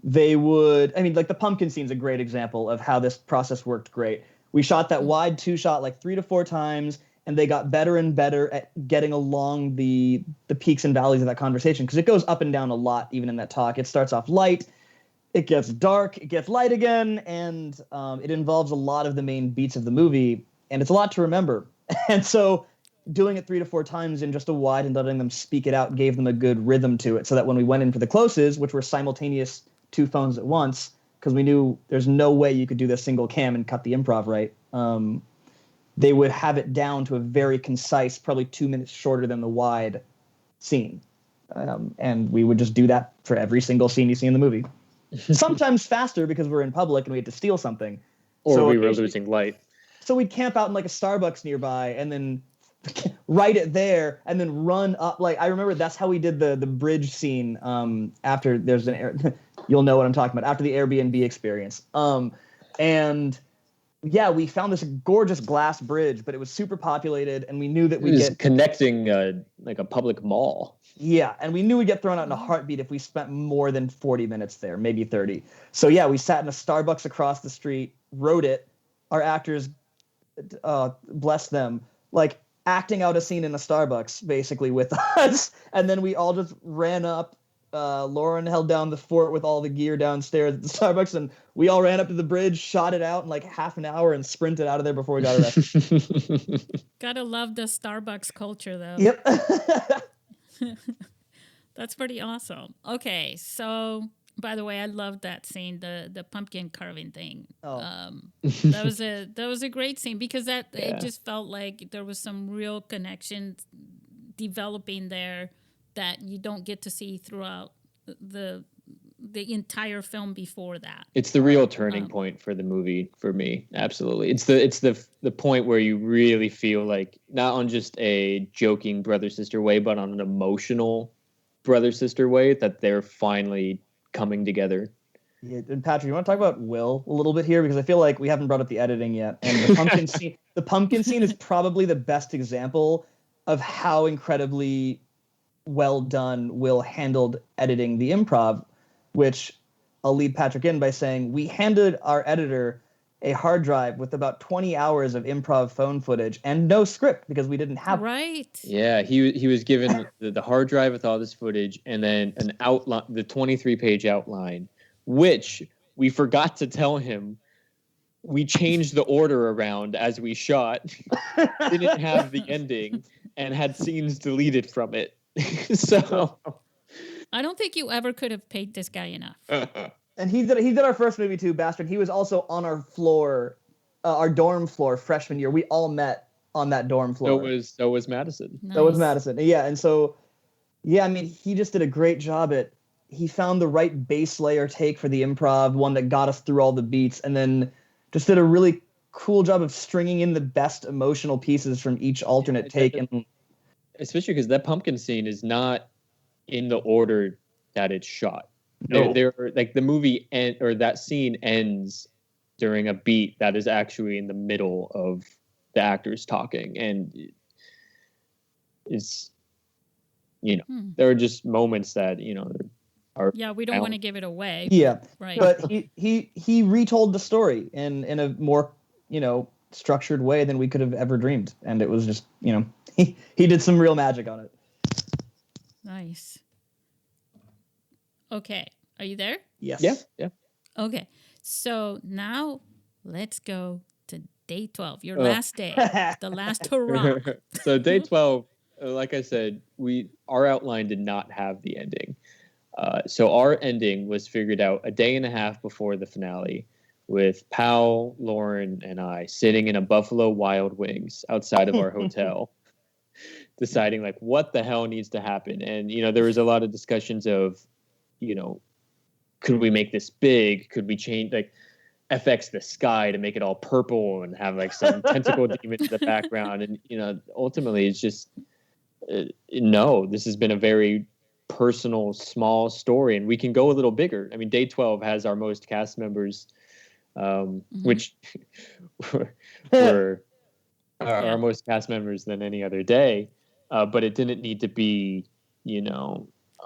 they would, like the pumpkin scene's a great example of how this process worked great. We shot that wide 2-shot like 3 to 4 times, and they got better and better at getting along the peaks and valleys of that conversation, because it goes up and down a lot even in that talk. It starts off light, it gets dark, it gets light again, and it involves a lot of the main beats of the movie, and it's a lot to remember. And so doing it 3 to 4 times in just a wide and letting them speak it out gave them a good rhythm to it, so that when we went in for the closes, which were simultaneous 2 phones at once, because we knew there's no way you could do this single cam and cut the improv right, they would have it down to a very concise, probably 2 minutes shorter than the wide scene. And we would just do that for every single scene you see in the movie. Sometimes faster because we're in public and we had to steal something. Or we were losing light. So we'd camp out in like a Starbucks nearby and then write it there and then run up. Like, I remember that's how we did the bridge scene after there's you'll know what I'm talking about, after the Airbnb experience. And yeah, we found this gorgeous glass bridge, but it was super populated, and we knew that we'd get connecting like a public mall. Yeah, and we knew we'd get thrown out in a heartbeat if we spent more than 40 minutes there, maybe 30. So yeah, we sat in a Starbucks across the street, wrote it. Our actors, bless them, like acting out a scene in a Starbucks basically with us, and then we all just ran up. Lauren held down the fort with all the gear downstairs at the Starbucks, and we all ran up to the bridge, shot it out in like half an hour, and sprinted out of there before we got arrested. Gotta love the Starbucks culture, though. Yep. That's pretty awesome. Okay, so by the way, I loved that scene, the pumpkin carving thing. Oh. That was a great scene because it just felt like there was some real connection developing there that you don't get to see throughout the entire film before that. It's the real turning point for the movie for me. Absolutely. It's the point where you really feel like, not on just a joking brother-sister way, but on an emotional brother-sister way, that they're finally coming together. Yeah, and Patrick, you want to talk about Will a little bit here? Because I feel like we haven't brought up the editing yet. And the pumpkin scene is probably the best example of how incredibly well done Will handled editing the improv, which I'll lead Patrick in by saying we handed our editor a hard drive with about 20 hours of improv phone footage and no script because we didn't have right. Yeah, he was given the hard drive with all this footage and then an outline, the 23-page outline, which we forgot to tell him. We changed the order around as we shot, didn't have the ending, and had scenes deleted from it. So I don't think you ever could have paid this guy enough. And he did our first movie too, Bastard. He was also on our floor, our dorm floor freshman year. We all met on that dorm floor. So was Madison. Nice. So was Madison. Yeah, and so I mean, he just did a great job he found the right base layer take for the improv, one that got us through all the beats, and then just did a really cool job of stringing in the best emotional pieces from each alternate take. And especially because that pumpkin scene is not in the order that it's shot. No. They're like the movie or that scene ends during a beat that is actually in the middle of the actors talking, and it's there are just moments that are we don't want to give it away. Yeah, right. But he retold the story in a more structured way than we could have ever dreamed. And it was just, he did some real magic on it. Nice. Okay. Are you there? Yes. Yeah. Okay. So now let's go to day 12, your last day, the last hurrah. So day 12, like I said, our outline did not have the ending. So our ending was figured out a day and a half before the finale, with Powell, Lauren, and I sitting in a Buffalo Wild Wings outside of our hotel, deciding like what the hell needs to happen. And, there was a lot of discussions of, could we make this big? Could we change, like, FX the sky to make it all purple and have like some tentacle demon in the background? And, ultimately it's just, no, this has been a very personal, small story, and we can go a little bigger. I mean, day 12 has our most cast members, which were our most cast members than any other day. But it didn't need to be,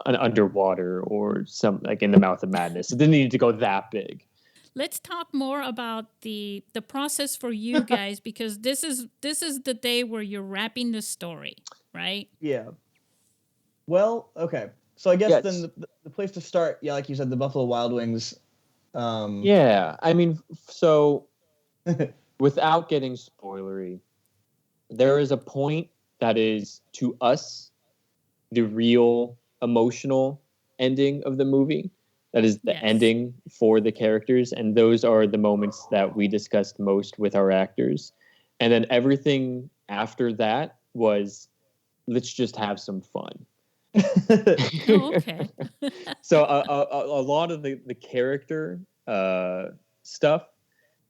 an underwater or some like in the mouth of madness. It didn't need to go that big. Let's talk more about the process for you guys, because this is the day where you're wrapping the story, right? Yeah. Well, okay. So I guess then the place to start, like you said, the Buffalo Wild Wings. Yeah, I mean, so without getting spoilery, there is a point that is, to us, the real emotional ending of the movie. That is the ending for the characters, and those are the moments that we discussed most with our actors. And then everything after that was, let's just have some fun. Oh, okay. So a lot of the character stuff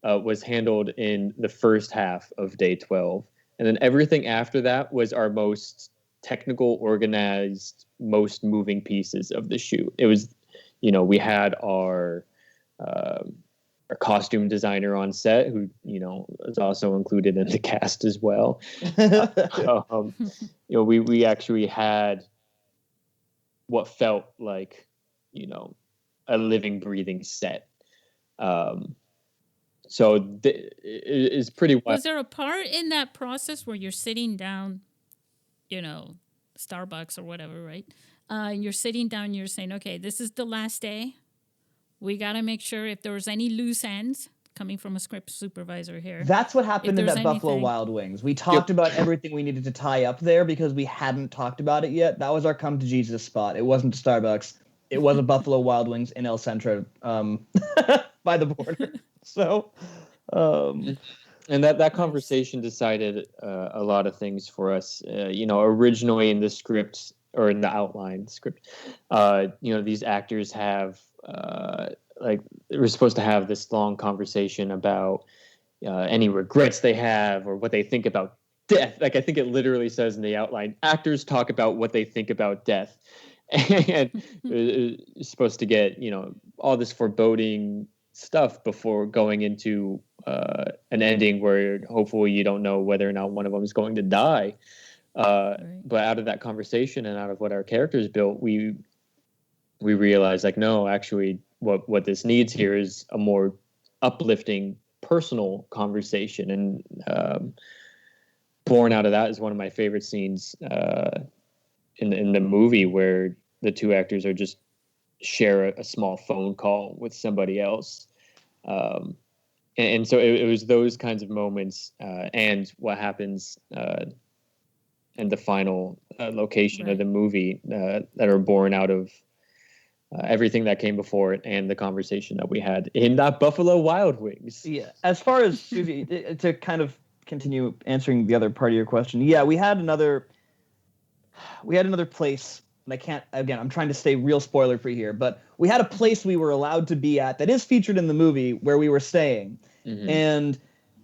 was handled in the first half of day 12. And then everything after that was our most technical, organized, most moving pieces of the shoot. It was, we had our costume designer on set, who, is also included in the cast as well. We actually had what felt like, a living, breathing set. So it's pretty wild. Was there a part in that process where you're sitting down, Starbucks or whatever, right? And you're sitting down, you're saying, okay, this is the last day. We got to make sure if there was any loose ends, coming from a script supervisor here. That's what happened in that Buffalo Wild Wings. We talked about everything we needed to tie up there because we hadn't talked about it yet. That was our come to Jesus spot. It wasn't Starbucks. It was a Buffalo Wild Wings in El Centro by the border. So, and that conversation decided a lot of things for us. Originally in the script, or in the outline script, these actors have we're supposed to have this long conversation about any regrets they have or what they think about death. Like, I think it literally says in the outline, actors talk about what they think about death. And it's supposed to get, all this foreboding stuff before going into an ending where hopefully you don't know whether or not one of them is going to die. Right. But out of that conversation and out of what our characters built, we realized, like, no, actually what this needs here is a more uplifting personal conversation. And born out of that is one of my favorite scenes in the movie, where the two actors are just share a small phone call with somebody else. And so it was those kinds of moments and what happens in the final location of the movie that are born out of everything that came before it and the conversation that we had in that Buffalo Wild Wings. Yeah. As far as, Susie, to kind of continue answering the other part of your question, we had another place, and I'm trying to stay real spoiler free here, but we had a place we were allowed to be at that is featured in the movie where we were staying. Mm-hmm. And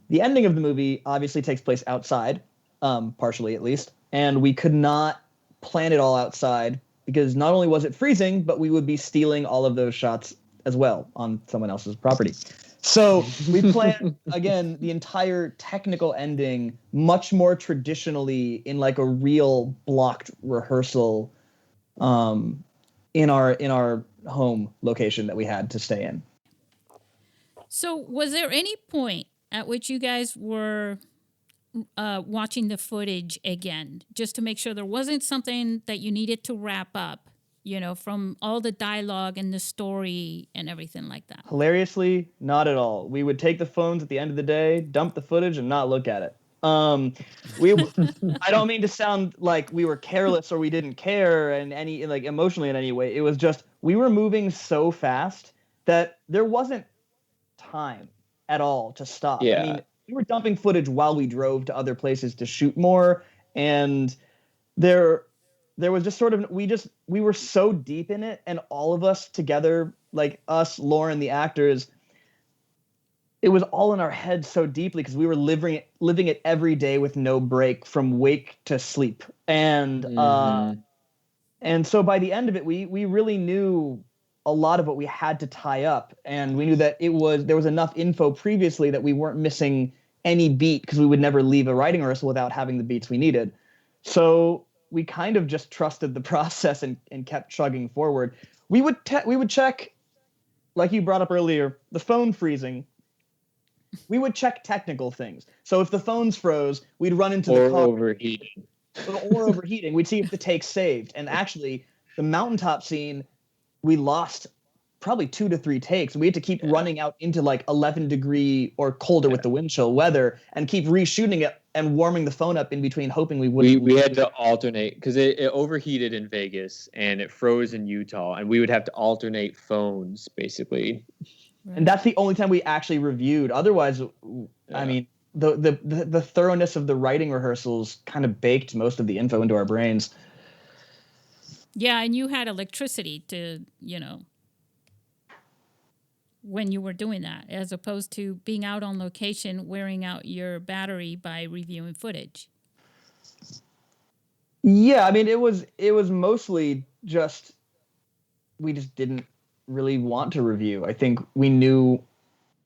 the ending of the movie obviously takes place outside, partially at least, and we could not plan it all outside because not only was it freezing, but we would be stealing all of those shots as well on someone else's property. So we planned, again, the entire technical ending much more traditionally in like a real blocked rehearsal in our home location that we had to stay in. So was there any point at which you guys were watching the footage again, just to make sure there wasn't something that you needed to wrap up, from all the dialogue and the story and everything like that? Hilariously, not at all. We would take the phones at the end of the day, dump the footage, and not look at it. I don't mean to sound like we were careless or we didn't care and emotionally in any way. It was just we were moving so fast that there wasn't time at all to stop. Yeah. I mean, we were dumping footage while we drove to other places to shoot more, and there was just sort of we were so deep in it, and all of us together, like us, Lauren, the actors, it was all in our heads so deeply because we were living it every day with no break from wake to sleep. And and so by the end of it, we really knew a lot of what we had to tie up, and we knew that there was enough info previously that we weren't missing any beat because we would never leave a writing rehearsal without having the beats we needed. So we kind of just trusted the process and kept chugging forward. We would check, like you brought up earlier, the phone freezing. We would check technical things. So if the phones froze, we'd run into the car. Or overheating. We'd see if the take saved. And actually, the mountaintop scene, we lost probably 2 to 3 takes. We had to keep running out into like 11-degree or colder with the wind chill weather and keep reshooting it and warming the phone up in between, hoping we wouldn't. We had to alternate because it overheated in Vegas and it froze in Utah, and we would have to alternate phones basically. Right. And that's the only time we actually reviewed. Otherwise, I mean, the thoroughness of the writing rehearsals kind of baked most of the info into our brains. Yeah, and you had electricity to, when you were doing that, as opposed to being out on location, wearing out your battery by reviewing footage. Yeah, I mean, it was mostly just, we just didn't really want to review. I think we knew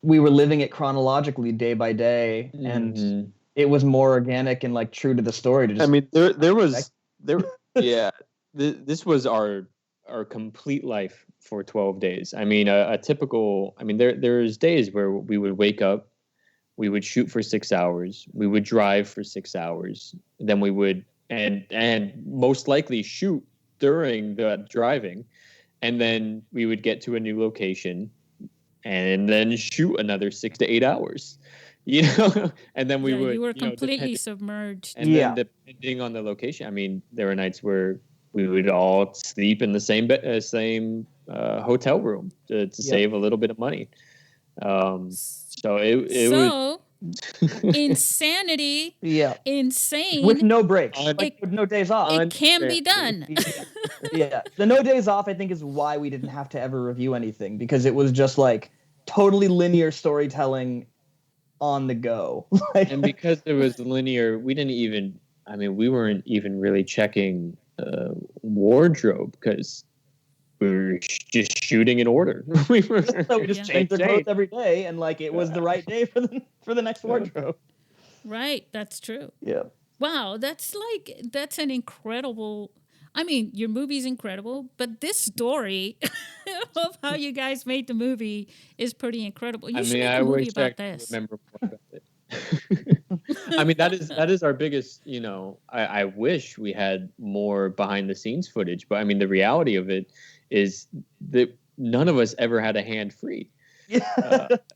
we were living it chronologically day by day, and it was more organic and like true to the story. To just, I mean, this was our complete life for 12 days. I mean, a typical, I mean, there's days where we would wake up, we would shoot for 6 hours, we would drive for 6 hours, then we would, and most likely shoot during the driving, and then we would get to a new location and then shoot another 6 to 8 hours, and then we would, you were completely submerged. And then depending on the location, I mean, there were nights where we would all sleep in the same hotel room to save a little bit of money. So it was insanity. Yeah, insane with no breaks, with no days off. It can be done. Yeah, the no days off, I think, is why we didn't have to ever review anything, because it was just like totally linear storytelling on the go. And because it was linear, we weren't even really checking wardrobe because we were just shooting in order. we just changed the clothes every day, and like it was the right day for the next wardrobe. Right, that's true. Yeah. Wow, that's an incredible. I mean, your movie's incredible, but this story of how you guys made the movie is pretty incredible. You should make a movie about this. Remember more about it. I mean, that is our biggest, I wish we had more behind the scenes footage, but I mean, the reality of it is that none of us ever had a hand free.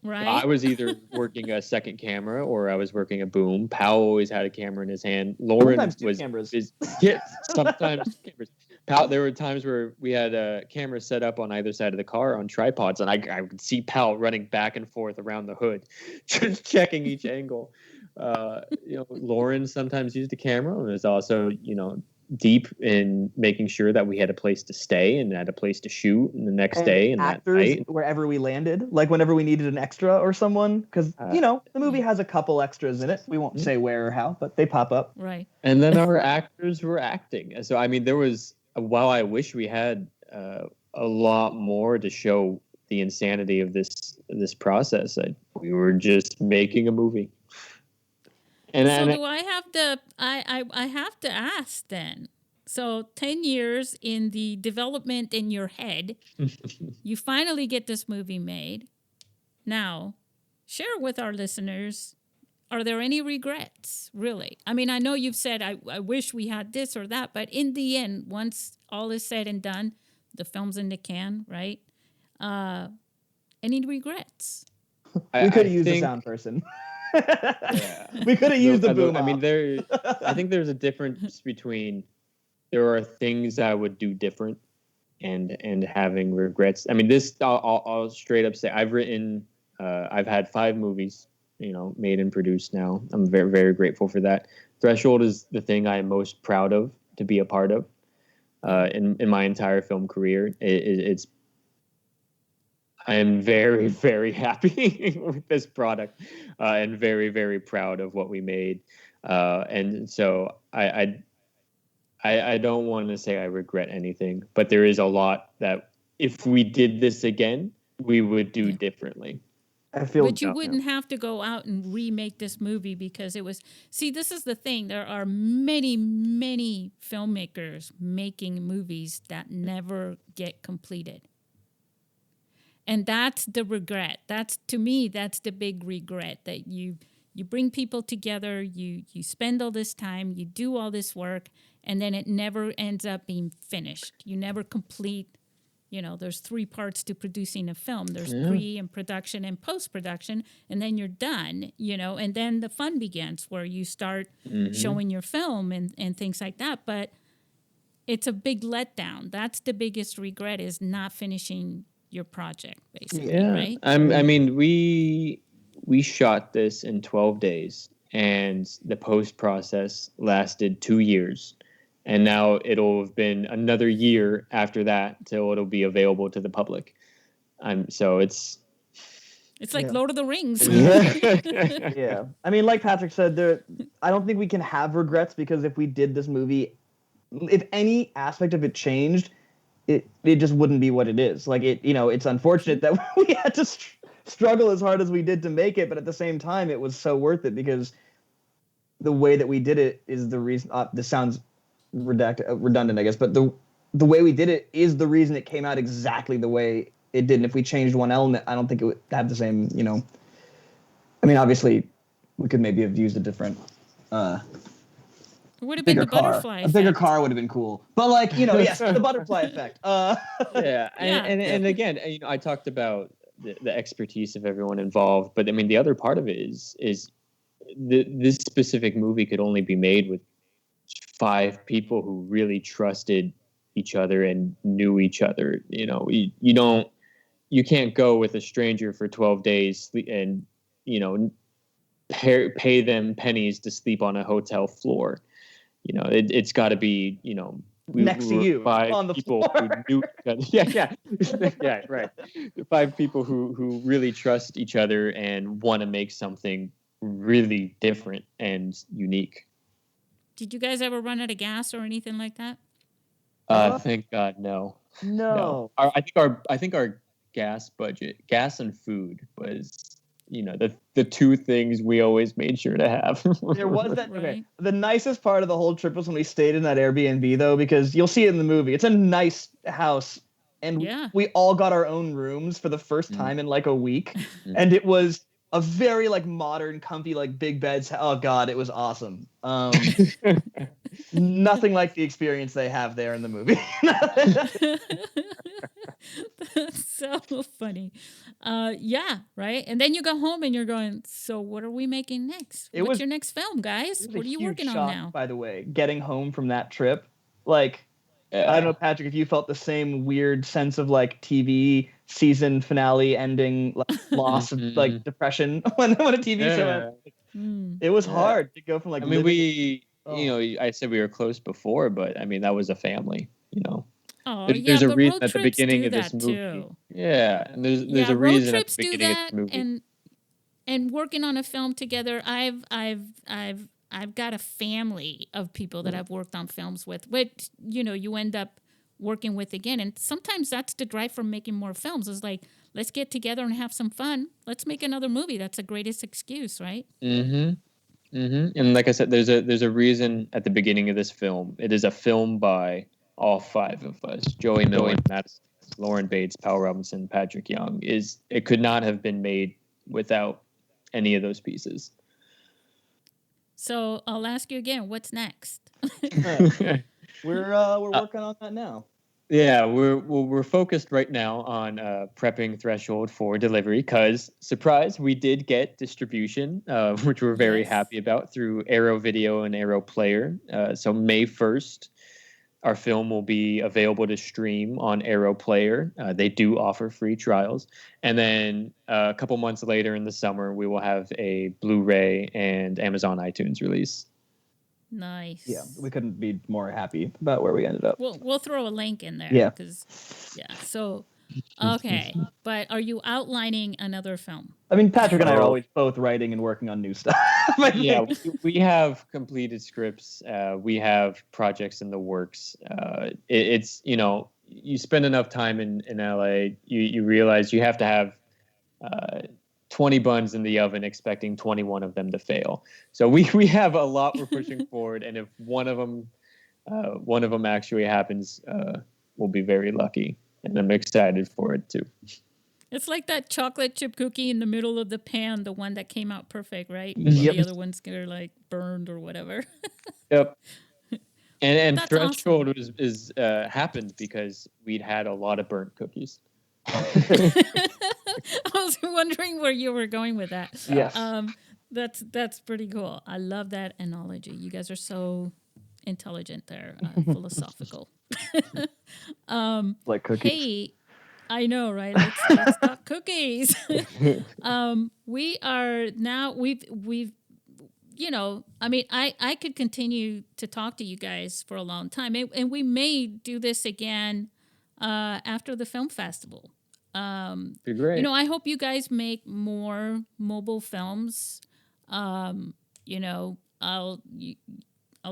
Right. I was either working a second camera or I was working a boom. Powell always had a camera in his hand. Lauren sometimes cameras. Sometimes cameras. Powell, there were times where we had a camera set up on either side of the car on tripods, and I would see Powell running back and forth around the hood, just checking each angle. Lauren sometimes used the camera and was also, deep in making sure that we had a place to stay and had a place to shoot the next day and actors that night. Wherever we landed, like whenever we needed an extra or someone, because the movie has a couple extras in it. We won't say where or how, but they pop up. Right. And then our actors were acting. So I mean, there was, while I wish we had a lot more to show the insanity of this process, we were just making a movie. Do I have to? I have to ask then. So 10 years in the development in your head, you finally get this movie made. Now, share with our listeners, are there any regrets, really? I mean, I know you've said, I wish we had this or that, but in the end, once all is said and done, the film's in the can, right? Any regrets? We could have used a sound person. Yeah. We could have used the boom. I mean, I think there's a difference between there are things I would do different and having regrets. I mean, I'll straight up say I've had 5 movies, made and produced now. I'm very, very grateful for that. Threshold is the thing I am most proud of to be a part of in my entire film career. I am very, very happy with this product and very, very proud of what we made. And so I don't want to say I regret anything, but there is a lot that if we did this again, we would do differently. But you wouldn't have to go out and remake this movie because it was... See, this is the thing. There are many, many filmmakers making movies that never get completed. And that's the regret. To me, that's the big regret, that you bring people together, you spend all this time, you do all this work, and then it never ends up being finished. You never complete... there's 3 parts to producing a film. There's pre and production and post-production, and then you're done, and then the fun begins where you start showing your film and things like that. But it's a big letdown. That's the biggest regret, is not finishing your project, basically, right? I mean, we shot this in 12 days, and the post-process lasted 2 years. And now it'll have been another year after that till it'll be available to the public. So it's like Lord of the Rings. Yeah. I mean, like Patrick said, I don't think we can have regrets, because if we did this movie, if any aspect of it changed, it just wouldn't be what it is. Like it's unfortunate that we had to struggle as hard as we did to make it, but at the same time, it was so worth it, because the way that we did it is the reason. This sounds redundant, I guess, but the way we did it is the reason it came out exactly the way it did. And if we changed one element, I don't think it would have the same, I mean, obviously we could maybe have used a different it would have been the butterfly effect. A bigger car would have been cool, but yes, the butterfly effect. And again, I talked about the expertise of everyone involved, but I mean, the other part of it is this specific movie could only be made with 5 people who really trusted each other and knew each other. You can't go with a stranger for 12 days and pay them pennies to sleep on a hotel floor. It's got to be next to you 5 on the people floor. who knew each other. Yeah, right. 5 people who really trust each other and want to make something really different and unique. Did you guys ever run out of gas or anything like that? Thank God, no. No. I think our gas and food was, the 2 things we always made sure to have. There was that. Right. Okay. The nicest part of the whole trip was when we stayed in that Airbnb, though, because you'll see it in the movie. It's a nice house, and we all got our own rooms for the first time in like a week, and it was a very modern, comfy, big beds. Oh God, it was awesome. Nothing like the experience they have there in the movie. That's so funny. Yeah, right. And then you go home and you're going, so what are we making next? What's your next film, guys? What are you working on now? By the way, getting home from that trip, I don't know, Patrick, if you felt the same weird sense of TV season finale ending, loss of depression when a TV show ends. It was hard to go from I mean, I said we were close before, but I mean, that was a family, Oh, there's a reason at the beginning of this movie. Too. Yeah, and there's a reason at the beginning of this movie. And working on a film together, I've got a family of people that I've worked on films with, which you end up working with again. And sometimes that's the drive for making more films. Is let's get together and have some fun. Let's make another movie. That's the greatest excuse, right? And like I said, there's a reason at the beginning of this film. It is a film by all 5 of us: Joey Miller, Madison, Lauren Bates, Powell Robinson, Patrick Young. It could not have been made without any of those pieces. So I'll ask you again, what's next? We're working on that now. Yeah, we're focused right now on prepping Threshold for delivery because, surprise, we did get distribution, which we're very happy about through Arrow Video and Arrow Player. So May 1st, our film will be available to stream on Arrow Player. They do offer free trials. And then a couple months later in the summer, we will have a Blu-ray and Amazon iTunes release. Nice. Yeah, we couldn't be more happy about where we ended up. We'll throw a link in there. Yeah. So, okay. But are you outlining another film? I mean, Patrick and I are always both writing and working on new stuff. Yeah, we have completed scripts. We have projects in the works. It's, you spend enough time in LA, you realize you have to have 20 buns in the oven expecting 21 of them to fail. So we have a lot we're pushing forward, and if one of them actually happens, we'll be very lucky, and I'm excited for it too. It's like that chocolate chip cookie in the middle of the pan, the one that came out perfect, right? Yep. The other ones are like burned or whatever. Yep. And That's Threshold awesome. is happened because we'd had a lot of burnt cookies. I was wondering where you were going with that. Yes. That's pretty cool. I love that analogy. You guys are so intelligent there, philosophical. Like cookies. Hey, I know, right? Let's talk cookies. We are now. We've. I mean, I could continue to talk to you guys for a long time, and we may do this again after the film festival. Be great. I hope you guys make more mobile films. I'll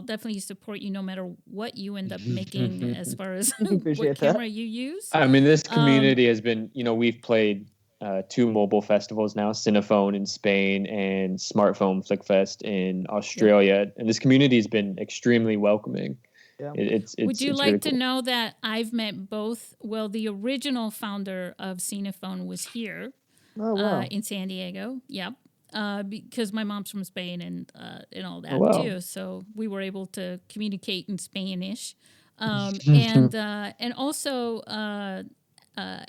definitely support you no matter what you end up making as far as what camera you use. I mean, this community has been, we've played 2 mobile festivals now, Cinephone in Spain and Smartphone Flickfest in Australia. And this community has been extremely welcoming. Yeah. Would you it's like really to cool. know that I've met both? Well, the original founder of Cinephone was here in San Diego. Yep. Because my mom's from Spain and all that too. So we were able to communicate in Spanish. And also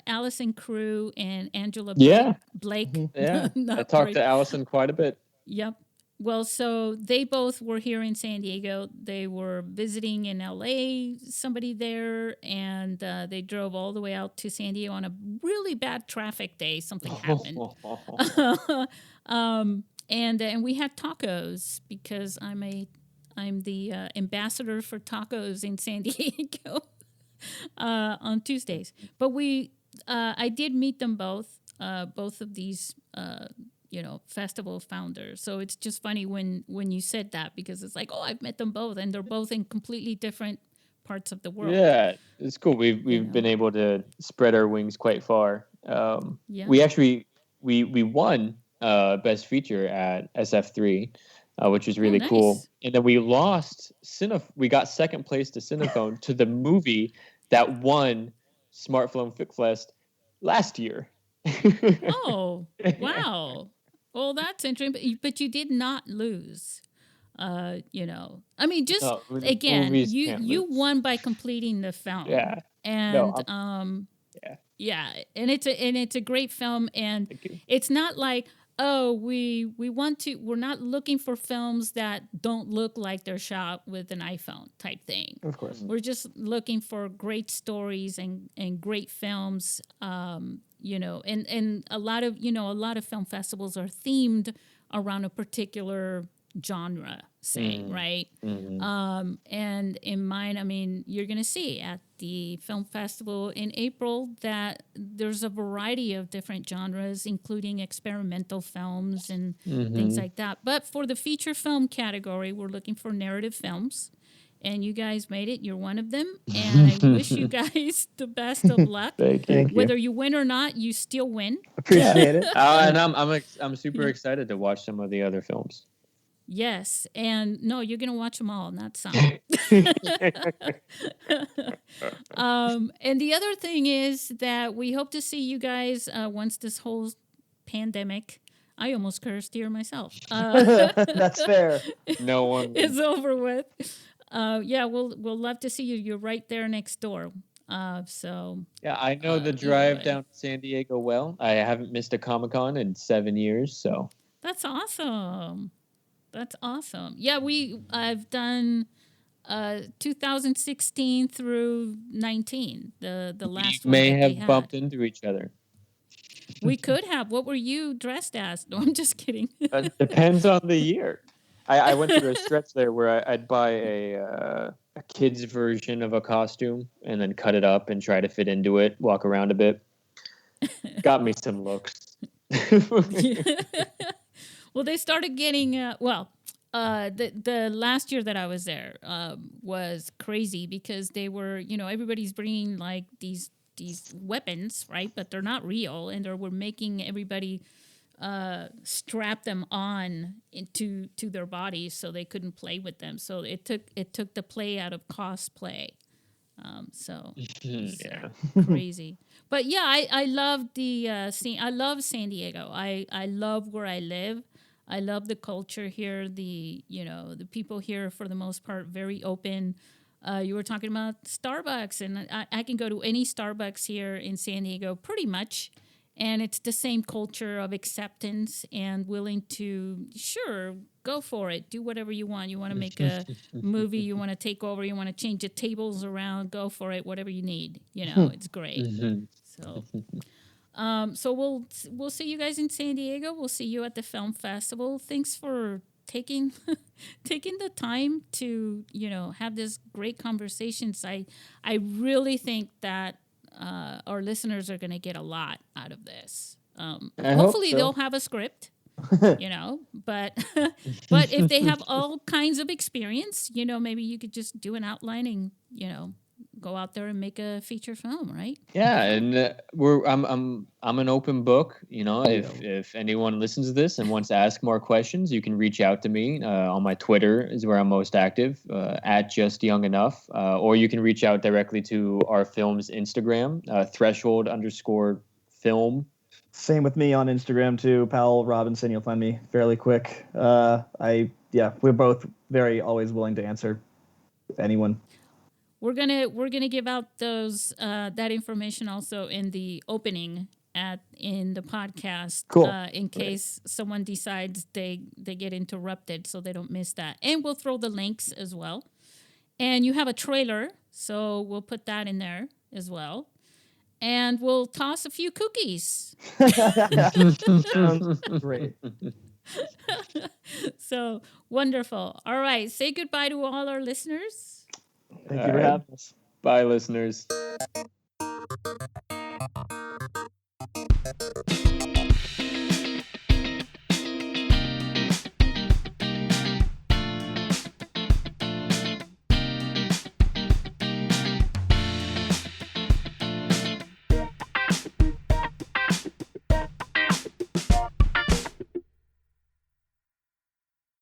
Allison Crew and Angela Blake. Yeah. I talked to Allison quite a bit. Yep. Well, so they both were here in San Diego. They were visiting in LA, somebody there, and they drove all the way out to San Diego on a really bad traffic day. Something happened. And we had tacos because I'm the ambassador for tacos in San Diego on Tuesdays. But I did meet them both of these festival founders. So it's just funny when you said that, because it's like, I've met them both, and they're both in completely different parts of the world. Yeah, it's cool. We've been able to spread our wings quite far. We actually we won Best Feature at SF3, which was really cool. And then we lost we got second place to Cinephone to the movie that won Smartphone Flickfest last year. Oh, wow. Well, that's interesting, but you did not lose. I mean, just again, you won by completing the film. Yeah. And yeah, and it's a great film, and it's not like, we're not looking for films that don't look like they're shot with an iPhone type thing. Of course. We're just looking for great stories and great films. And a lot of film festivals are themed around a particular genre, right? Mm-hmm. And in mine, I mean, you're going to see at the film festival in April that there's a variety of different genres, including experimental films and things like that. But for the feature film category, we're looking for narrative films. And you guys made it. You're one of them. And I wish you guys the best of luck. Thank you. Whether you win or not, you still win. Appreciate it. And I'm super excited to watch some of the other films. Yes. And no, you're going to watch them all, not some. And the other thing is that we hope to see you guys once this whole pandemic I almost cursed here myself. That's fair. No one. It's over with. Yeah, we'll love to see you. You're right there next door. So Yeah, I know the either drive way. down to San Diego well. I haven't missed a Comic-Con in 7 years, so. That's awesome. That's awesome. Yeah, I've done 2016 through 19, the last one May that they have had. bumped into each other. We could have. What were you dressed as? No, I'm just kidding. Depends on the year. I went through a stretch there where I'd buy a kid's version of a costume and then cut it up and try to fit into it, walk around a bit. Got me some looks. Well, they started getting the last year that I was there was crazy because they were, everybody's bringing like these weapons, right? But they're not real, and they were making everybody strap them on to their bodies so they couldn't play with them. So it took the play out of cosplay. So Yeah, crazy. But yeah, I love I love San Diego. I love where I live. I love the culture here. The people here for the most part very open. You were talking about Starbucks, and I can go to any Starbucks here in San Diego pretty much, and it's the same culture of acceptance and willing to, sure, go for it. Do whatever you want. You want to make a movie, you want to take over, you want to change the tables around, go for it, whatever you need. It's great. So so we'll see you guys in San Diego. We'll see you at the film festival. Thanks for taking the time to have this great conversations. I really think that our listeners are going to get a lot out of this. Hopefully they'll have a script, but but if they have all kinds of experience, maybe you could just do an outlining, go out there and make a feature film, right? Yeah, and I'm an open book. If anyone listens to this and wants to ask more questions, you can reach out to me on my Twitter is where I'm most active at Just Young Enough, or you can reach out directly to our film's Instagram _film. Same with me on Instagram too, Powell Robinson. You'll find me fairly quick. We're both very always willing to answer anyone. We're gonna give out those that information also in the opening in the podcast. Cool. In case someone decides they get interrupted, so they don't miss that. And we'll throw the links as well. And you have a trailer, so we'll put that in there as well. And we'll toss a few cookies. Sounds great. So wonderful. All right, say goodbye to all our listeners. Thank you for having us. Bye, listeners.